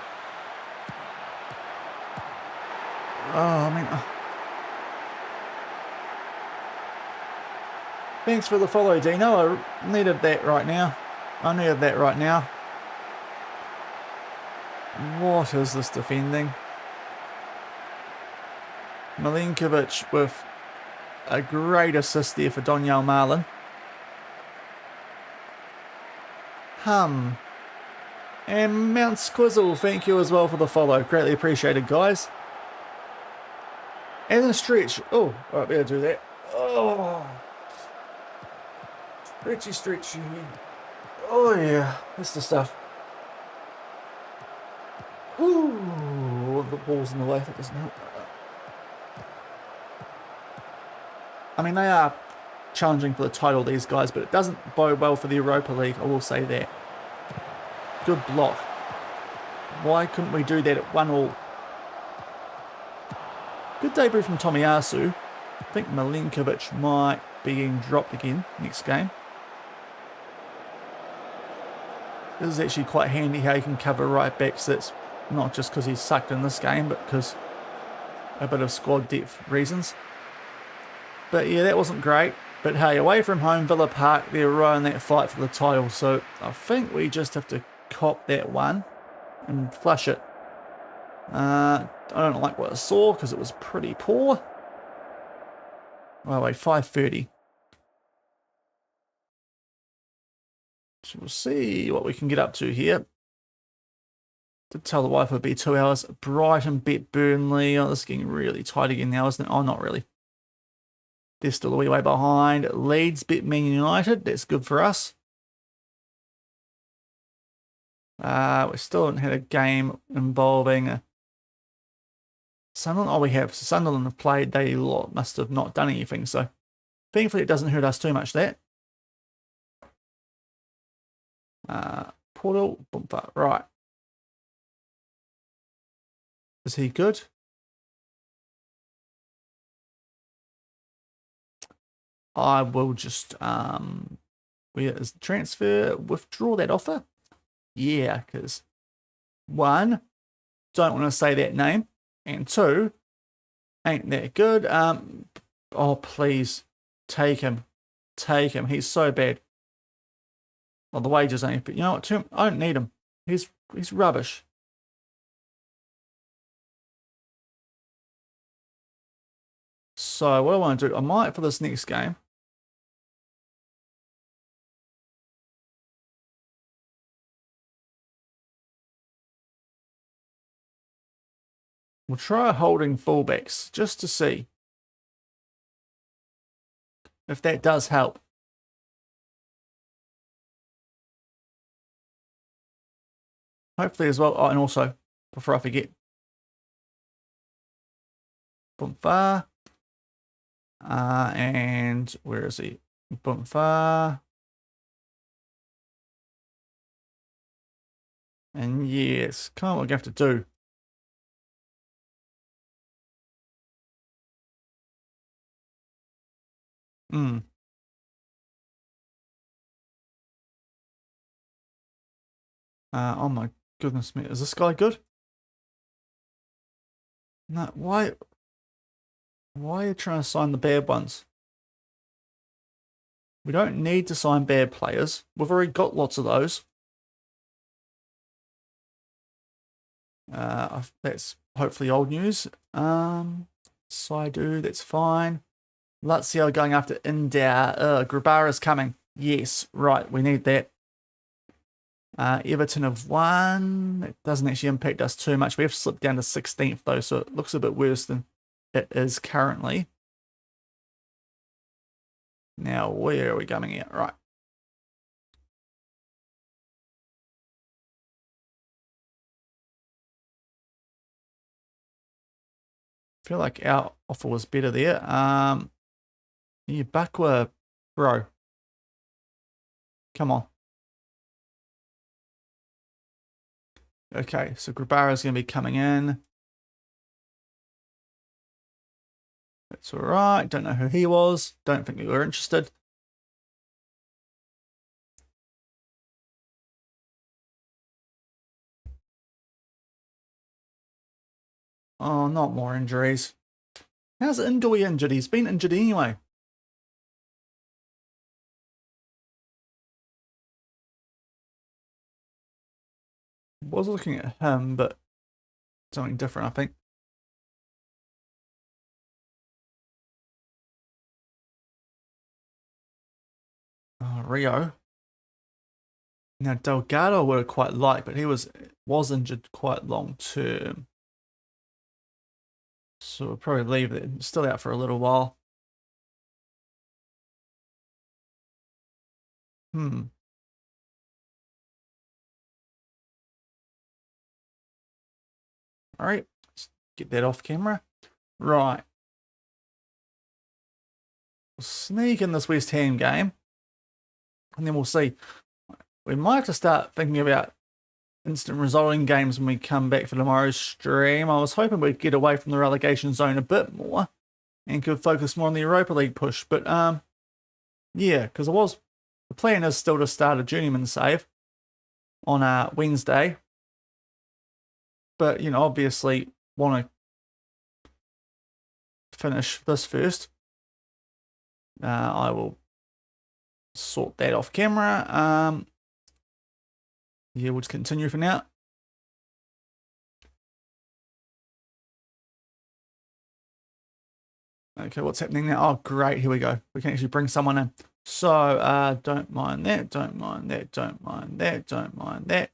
Oh, I mean... Thanks for the follow, Dino. I needed that right now. What is this defending? Milinkovic with a great assist there for Donyell Marlin. And Mount Squizzle, thank you as well for the follow. Greatly appreciated, guys. And a stretch. Oh, alright, better do that. Oh. Stretchy. Oh yeah, that's the stuff. Ooh, the ball's in the way, that doesn't help. I mean, they are challenging for the title, these guys, but it doesn't bode well for the Europa League, I will say that. Good block. Why couldn't we do that at 1-1? Good debut from Tomiyasu. I think Milinkovic might be getting dropped again next game. This is actually quite handy how you can cover right backs. That's not just because he's sucked in this game, but because a bit of squad depth reasons. But yeah, that wasn't great. But hey, away from home, Villa Park, they're right in that fight for the title. So I think we just have to cop that one and flush it. I don't like what I saw because it was pretty poor. Oh wait, 5:30. So we'll see what we can get up to here. Did tell the wife it would be 2 hours. Brighton bet Burnley. Oh, this is getting really tight again now, isn't it? Oh, not really. They're still a wee way behind. Leeds bet Man United. That's good for us. We still haven't had a game involving Sunderland. Oh, we have. So Sunderland have played. They must have not done anything. So thankfully it doesn't hurt us too much, that. Portal. Right. Is he good? I will just, where is the transfer? Withdraw that offer. Yeah, because 1, don't want to say that name, and 2, ain't that good. Oh, please, take him. Take him. He's so bad. Well, the wages ain't, but you know what, I don't need him. He's rubbish. So what I want to do, I might for this next game. We'll try holding fullbacks just to see if that does help. Hopefully as well. Oh, and also, before I forget, Bumfa. And where is he? Bumfa. And yes, kind of what we have to do. Oh my goodness me, is this guy good? No, why are you trying to sign the bad ones? We don't need to sign bad players. We've already got lots of those. That's hopefully old news. Saidu, that's fine. Lazio going after India. Grabara's coming. Yes, right, we need that. Everton have won. It doesn't actually impact us too much. We have slipped down to 16th though, so it looks a bit worse than it is currently. Now, where are we coming at? Right. I feel like our offer was better there. Yeah, Bakwa, bro. Come on. Okay, so Grabara's going to be coming in. That's all right. Don't know who he was. Don't think we were interested. Oh, not more injuries. How's Indoy injured? He's been injured anyway. Was looking at him, but something different, I think. Rio. Now, Delgado would quite like, but he was injured quite long term. So we'll probably leave it. Still out for a little while. All right, let's get that off camera. Right. We'll sneak in this West Ham game, and then we'll see. We might have to start thinking about instant resulting games when we come back for tomorrow's stream. I was hoping we'd get away from the relegation zone a bit more and could focus more on the Europa League push. But yeah, because the plan is still to start a journeyman save on Wednesday. But you know, obviously want to finish this first. I will sort that off camera. Yeah, we'll just continue for now. Okay, what's happening now? Oh, great. Here we go. We can actually bring someone in. So, don't mind that, don't mind that, don't mind that, don't mind that.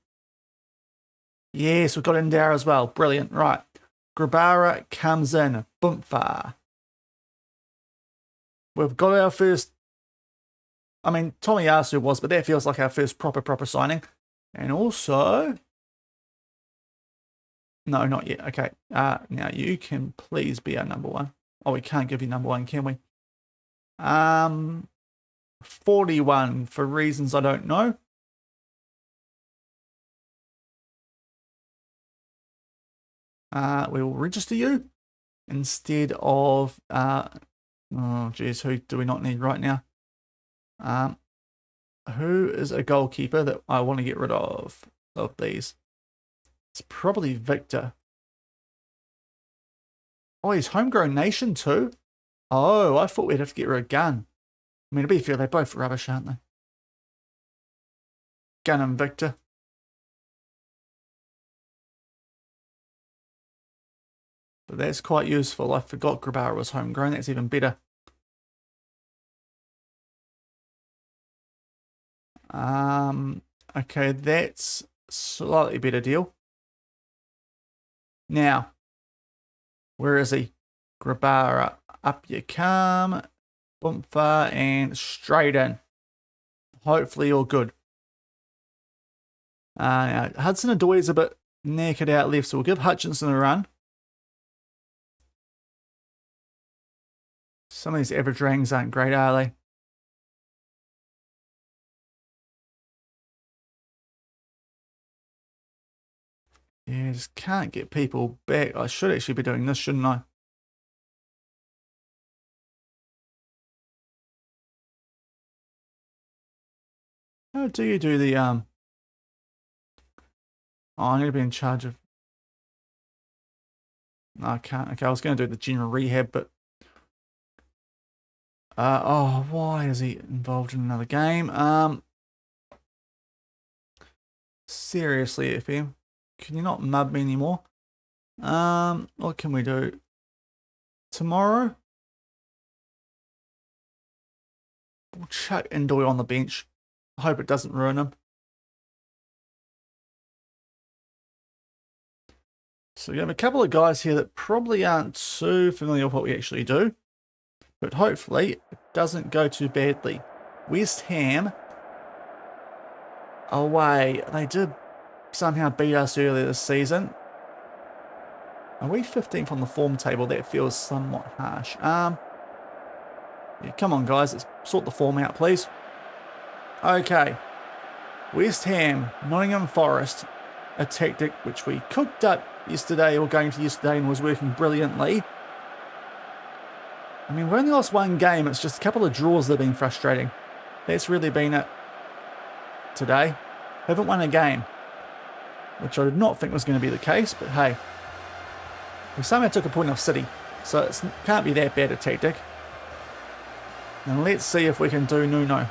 Yes, we've got Indara as well. Brilliant. Right. Grabara comes in. Boomfa. We've got our first... I mean, Tomiyasu was, but that feels like our first proper signing. And also... No, not yet. Okay. Now you can please be our number 1. Oh, we can't give you number 1, can we? 41 for reasons I don't know. We will register you instead of Oh, geez, who do we not need right now? Who is a goalkeeper that I want to get rid of these? It's probably Victor. Oh, he's homegrown nation too? Oh, I thought we'd have to get rid of Gun. I mean, to be fair, they're both rubbish, aren't they? Gun and Victor. But that's quite useful. I forgot Grabara was homegrown. That's even better. Okay, that's slightly better deal. Now, where is he? Grabara, up you come. Boomfa, and straight in. Hopefully all good. Now, Hudson-Odoi is a bit naked out left, so we'll give Hutchinson a run. Some of these average ranks aren't great, are they? Yeah, just can't get people back. I should actually be doing this, shouldn't I? How do you do the Oh, I need to be in charge of. No, I can't. Okay, I was going to do the general rehab, but oh, why is he involved in another game? Seriously, FM, can you not mud me anymore? What can we do? Tomorrow, we'll chuck Indoy on the bench. I hope it doesn't ruin him. So we have a couple of guys here that probably aren't too familiar with what we actually do, but hopefully it doesn't go too badly. West Ham away. They did somehow beat us earlier this season. Are we 15th on the form table? That feels somewhat harsh. Yeah, come on, guys. Let's sort the form out, please. Okay. West Ham, Nottingham Forest. A tactic which we cooked up yesterday, or going to yesterday, and was working brilliantly. I mean, we only lost one game. It's just a couple of draws that have been frustrating. That's really been it today. Haven't won a game, which I did not think was going to be the case, but hey. We somehow took a point off City, so it can't be that bad a tactic. And let's see if we can do Nuno.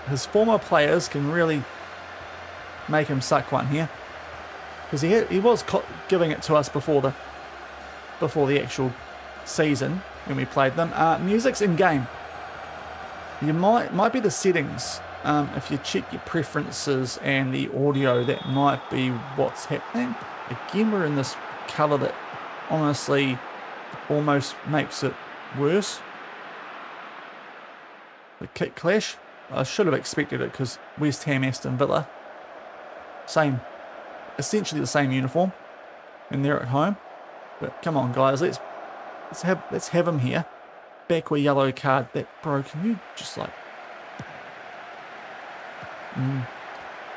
His former players can really make him suck one here, because he was giving it to us before the actual season when we played them. Music's in game. You might be the settings. If you check your preferences and the audio, that might be what's happening. Again, we're in this colour that honestly almost makes it worse. The kick clash. I should have expected it, because West Ham, Aston Villa, essentially the same uniform, and they're at home. But come on, guys, let's have him here. Back where yellow card. That bro, can you just like?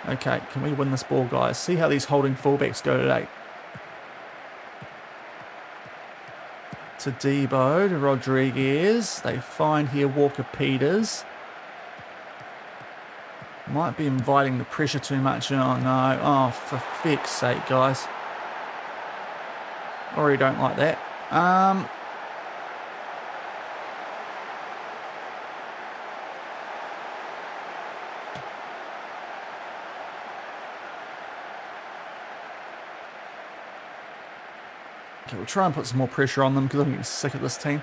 Okay, can we win this ball, guys? See how these holding fullbacks go today. To Debo, to Rodriguez. They find here Walker-Peters. Might be inviting the pressure too much. Oh, no. Oh, for feck's sake, guys. Already don't like that. Okay, we'll try and put some more pressure on them, because I'm getting sick of this team.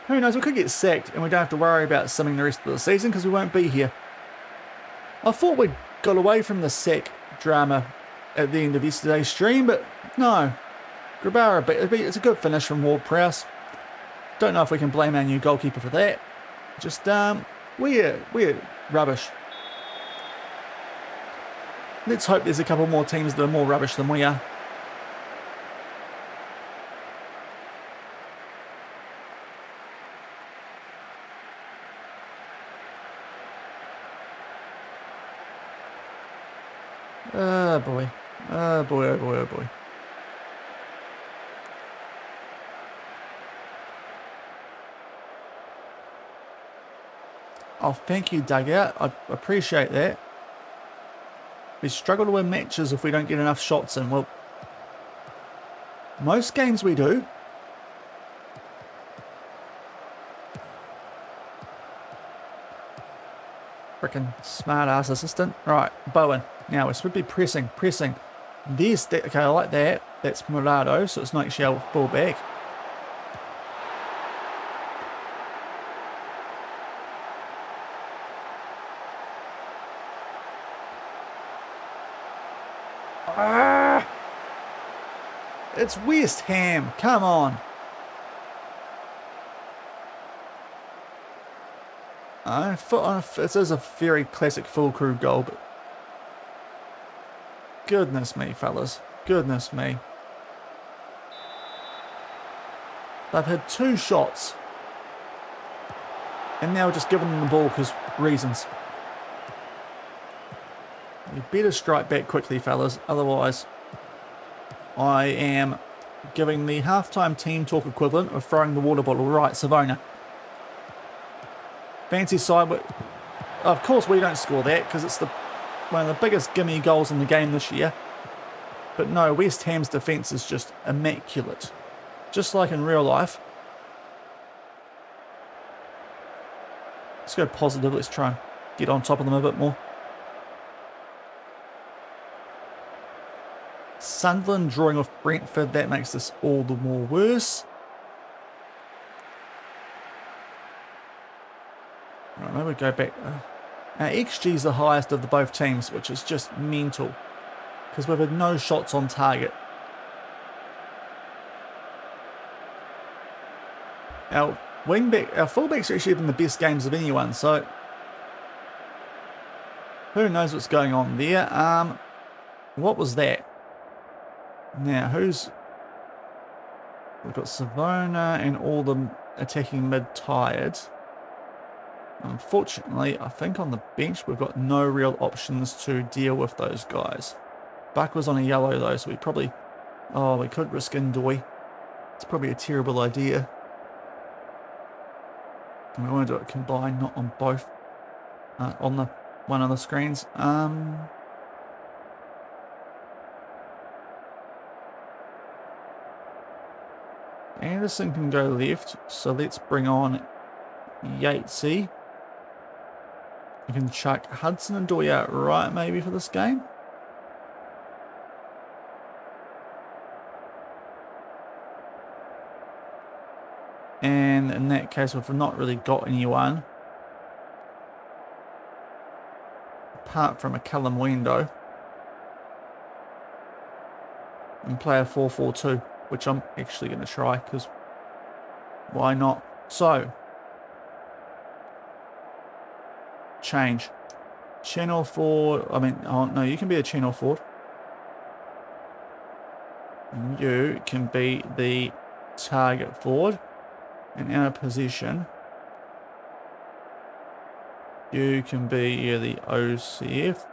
Who knows, we could get sacked and we don't have to worry about simming the rest of the season, because we won't be here. I thought we'd got away from the sack drama at the end of yesterday's stream, but no. Grabara, it's a good finish from Ward-Prowse. Don't know if we can blame our new goalkeeper for that. Just, we're rubbish. Let's hope there's a couple more teams that are more rubbish than we are. Oh boy. Oh boy, oh boy, oh boy. Oh, thank you, Dugout. I appreciate that. We struggle to win matches if we don't get enough shots in. Well, most games we do. Frickin' smart ass assistant. Right, Bowen. Now we should be pressing. There's that. Okay, I like that. That's Murado, so it's not actually our full back. Ah! It's West Ham. Come on. It is a very classic full crew goal, but goodness me, fellas. Goodness me. They've had 2 shots. And now we're just giving them the ball because reasons. You better strike back quickly, fellas. Otherwise, I am giving the halftime team talk equivalent of throwing the water bottle. Right, Savona. Fancy side, but of course we don't score that because it's one of the biggest gimme goals in the game this year. But no, West Ham's defence is just immaculate. Just like in real life. Let's go positive. Let's try and get on top of them a bit more. Sunderland drawing off Brentford. That makes this all the more worse. Right, maybe we go back. Our XG is the highest of the both teams, which is just mental. Because we've had no shots on target. Our fullbacks are actually having the best games of anyone, so who knows what's going on there. What was that? Now, we've got Savona and all them attacking mid tired. Unfortunately, I think on the bench we've got no real options to deal with those guys. Buck was on a yellow though, so we probably... Oh, we could risk Ndoye. It's probably a terrible idea. And we want to do it combined, not on both. On the one of the screens. Anderson can go left, so let's bring on Yatesy. We can chuck Hudson and Doy out right maybe for this game. And in that case, if we've not really got anyone, apart from a Callum Wendo, and play a 4-4-2, which I'm actually going to try, because why not? So, change. Channel forward, oh no, you can be a channel forward. And you can be the target forward. And out of position, you can be the OCF.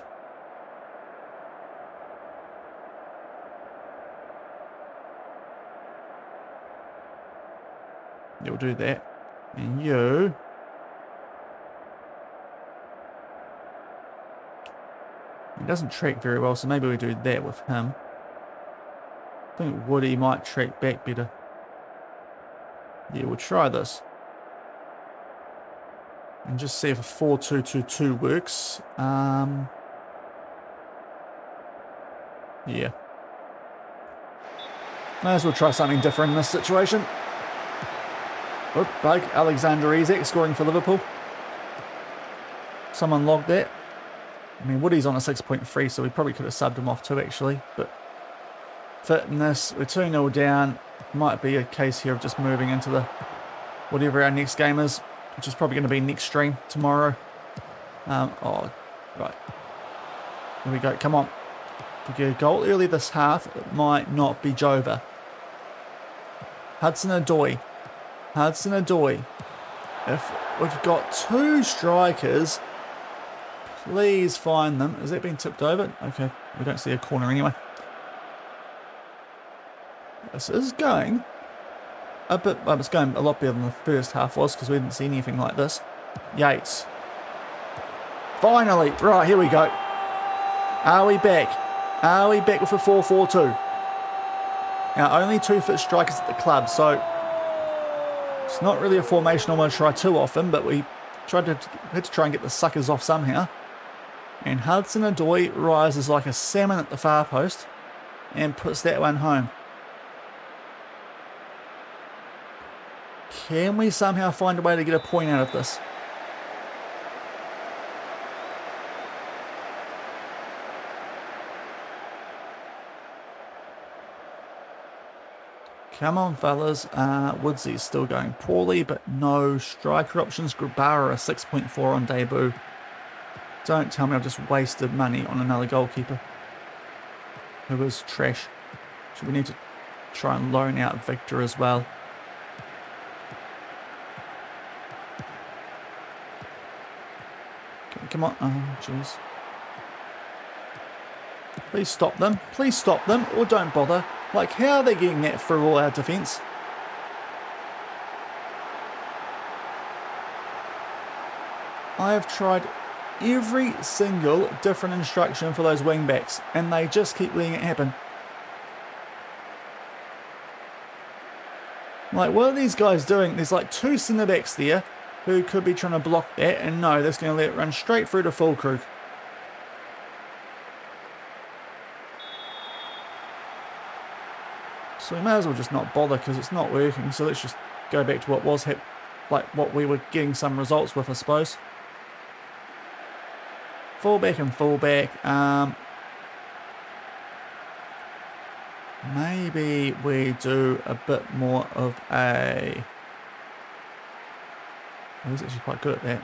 You'll do that. And you... He doesn't track very well, so maybe we do that with him. I think Woody might track back better. Yeah, we'll try this. And just see if a 4-2-2-2 works. Yeah. Might as well try something different in this situation. Oh, bug. Alexander Isak scoring for Liverpool. Someone logged that. I mean, Woody's on a 6.3, so we probably could have subbed him off too, actually. But fitness, we're 2-0 down. Might be a case here of just moving into the whatever our next game is, which is probably going to be next stream tomorrow. Oh, right. Here we go. Come on. If we get a goal early this half, it might not be Jova. Hudson-Odoi. Hudson-Odoi. If we've got 2 strikers, please find them. Is that being tipped over? Okay, we don't see a corner anyway. This is going a bit, well, it's going a lot better than the first half was because we didn't see anything like this. Yates. Finally. Right, here we go. Are we back? Are we back with a 4-4-2? Now, only 2 fit strikers at the club, so it's not really a formation I want to try too often, but we had to try and get the suckers off somehow. And Hudson-Odoi rises like a salmon at the far post and puts that one home. Can we somehow find a way to get a point out of this? Come on, fellas. Woodsy's still going poorly, but no striker options. Grabara, a 6.4 on debut. Don't tell me I've just wasted money on another goalkeeper who was trash. So we need to try and loan out Victor as well. Okay, come on. Oh, jeez. Please stop them. Please stop them, or don't bother. Like, how are they getting that through all our defence? I have tried every single different instruction for those wing backs, and they just keep letting it happen. Like, what are these guys doing? There's like 2 centre backs there who could be trying to block that, and no, they're just going to let it run straight through to Fulkrug. So we may as well just not bother because it's not working. So let's just go back to what was what we were getting some results with, I suppose. Fullback and fullback. Maybe we do a bit more of a... Oh, he's actually quite good at that.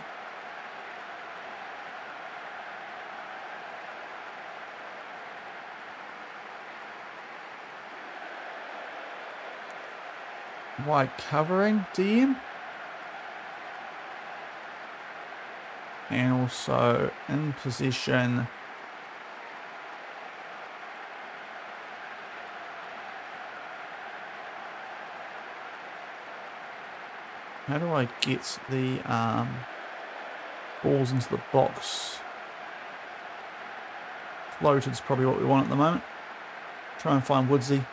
Wide covering, DM. And also in position. How do I get the balls into the box? Floated's probably what we want at the moment. Try and find Woodsy.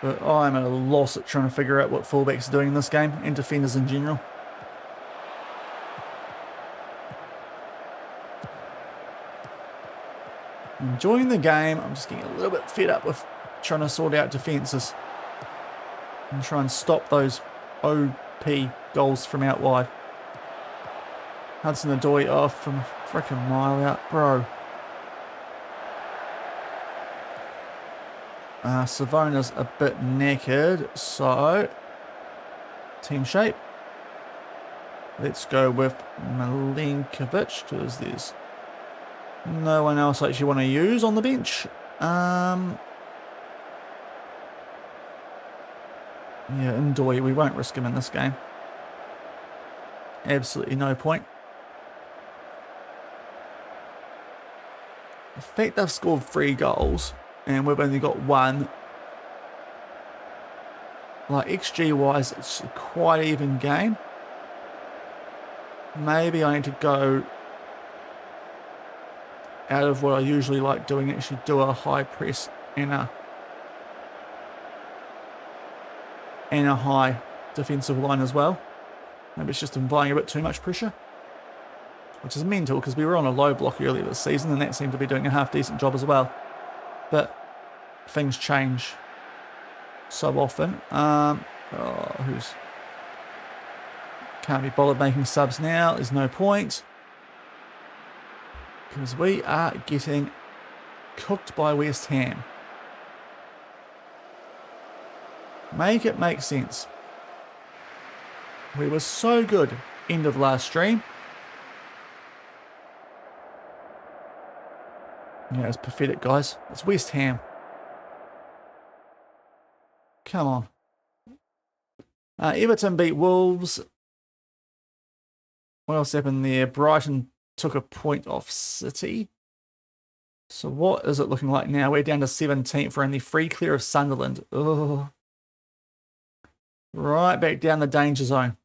But I'm at a loss at trying to figure out what fullbacks are doing in this game, and defenders in general. Enjoying the game, I'm just getting a little bit fed up with trying to sort out defences. And try and stop those OP goals from out wide. Hudson-Odoi off from a freaking mile out, bro. Savona's a bit knackered, so team shape. Let's go with Milenkovic because there's no one else I actually want to use on the bench. Yeah, Ndoi, we won't risk him in this game. Absolutely no point. The fact they've scored 3 goals and we've only got 1. Like, XG wise, it's a quite even game. Maybe I need to go out of what I usually like doing, actually do a high press and a high defensive line as well. Maybe it's just inviting a bit too much pressure, which is mental because we were on a low block earlier this season and that seemed to be doing a half decent job as well. But things change so often. Who's can't be bothered making subs now. There's no point because we are getting cooked by West Ham. Make it make sense. We were so good end of last stream. Yeah, it's pathetic, guys. It's West Ham. Come on. Everton beat Wolves. What else happened there? Brighton took a point off City. So what is it looking like now? We're down to 17th. We're only 3 clear of Sunderland. Ugh. Right back down the danger zone.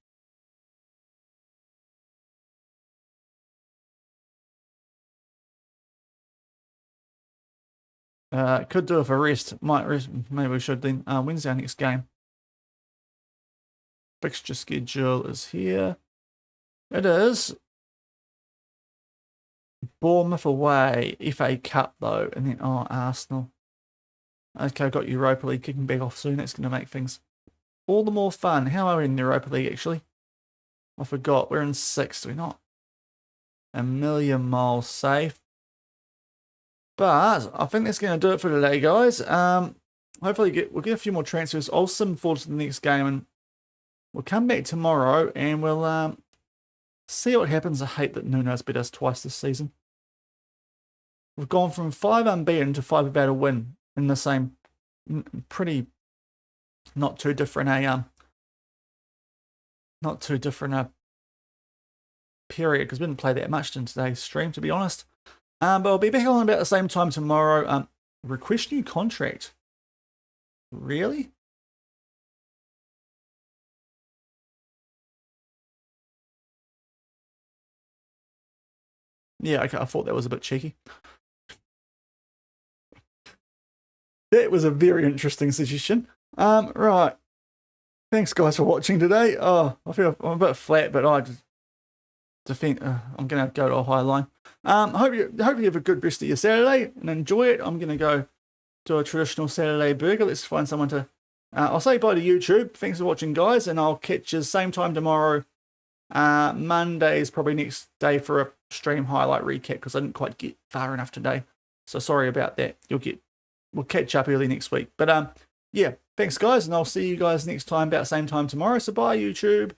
Could do it for rest. Might rest. Maybe we should then. When's our next game? Fixture schedule is here. It is Bournemouth away, FA Cup though, and then Arsenal. Okay, got Europa League kicking back off soon. That's going to make things all the more fun. How are we in the Europa League actually? I forgot. We're in 6th. We're not a million miles safe. But I think that's going to do it for today, guys. Hopefully we'll get a few more transfers. I'll sim forward to the next game, and we'll come back tomorrow, and we'll see what happens. I hate that Nuno's beat us twice this season. We've gone from 5 unbeaten to 5 about a win in the same pretty not too different period, because we didn't play that much in today's stream, to be honest. But I'll be back on about the same time tomorrow. Request new contract. Really? Yeah, okay, I thought that was a bit cheeky. That was a very interesting suggestion. Right. Thanks, guys, for watching today. Oh, I feel I'm a bit flat, but I just I'm gonna go to a high line. Hope you have a good rest of your Saturday and enjoy it. I'm gonna go do a traditional Saturday burger. Let's find someone to. I'll say bye to YouTube. Thanks for watching, guys, and I'll catch you same time tomorrow. Monday is probably next day for a stream highlight recap, because I didn't quite get far enough today. So sorry about that. We'll catch up early next week. But yeah, thanks, guys, and I'll see you guys next time about same time tomorrow. So bye, YouTube.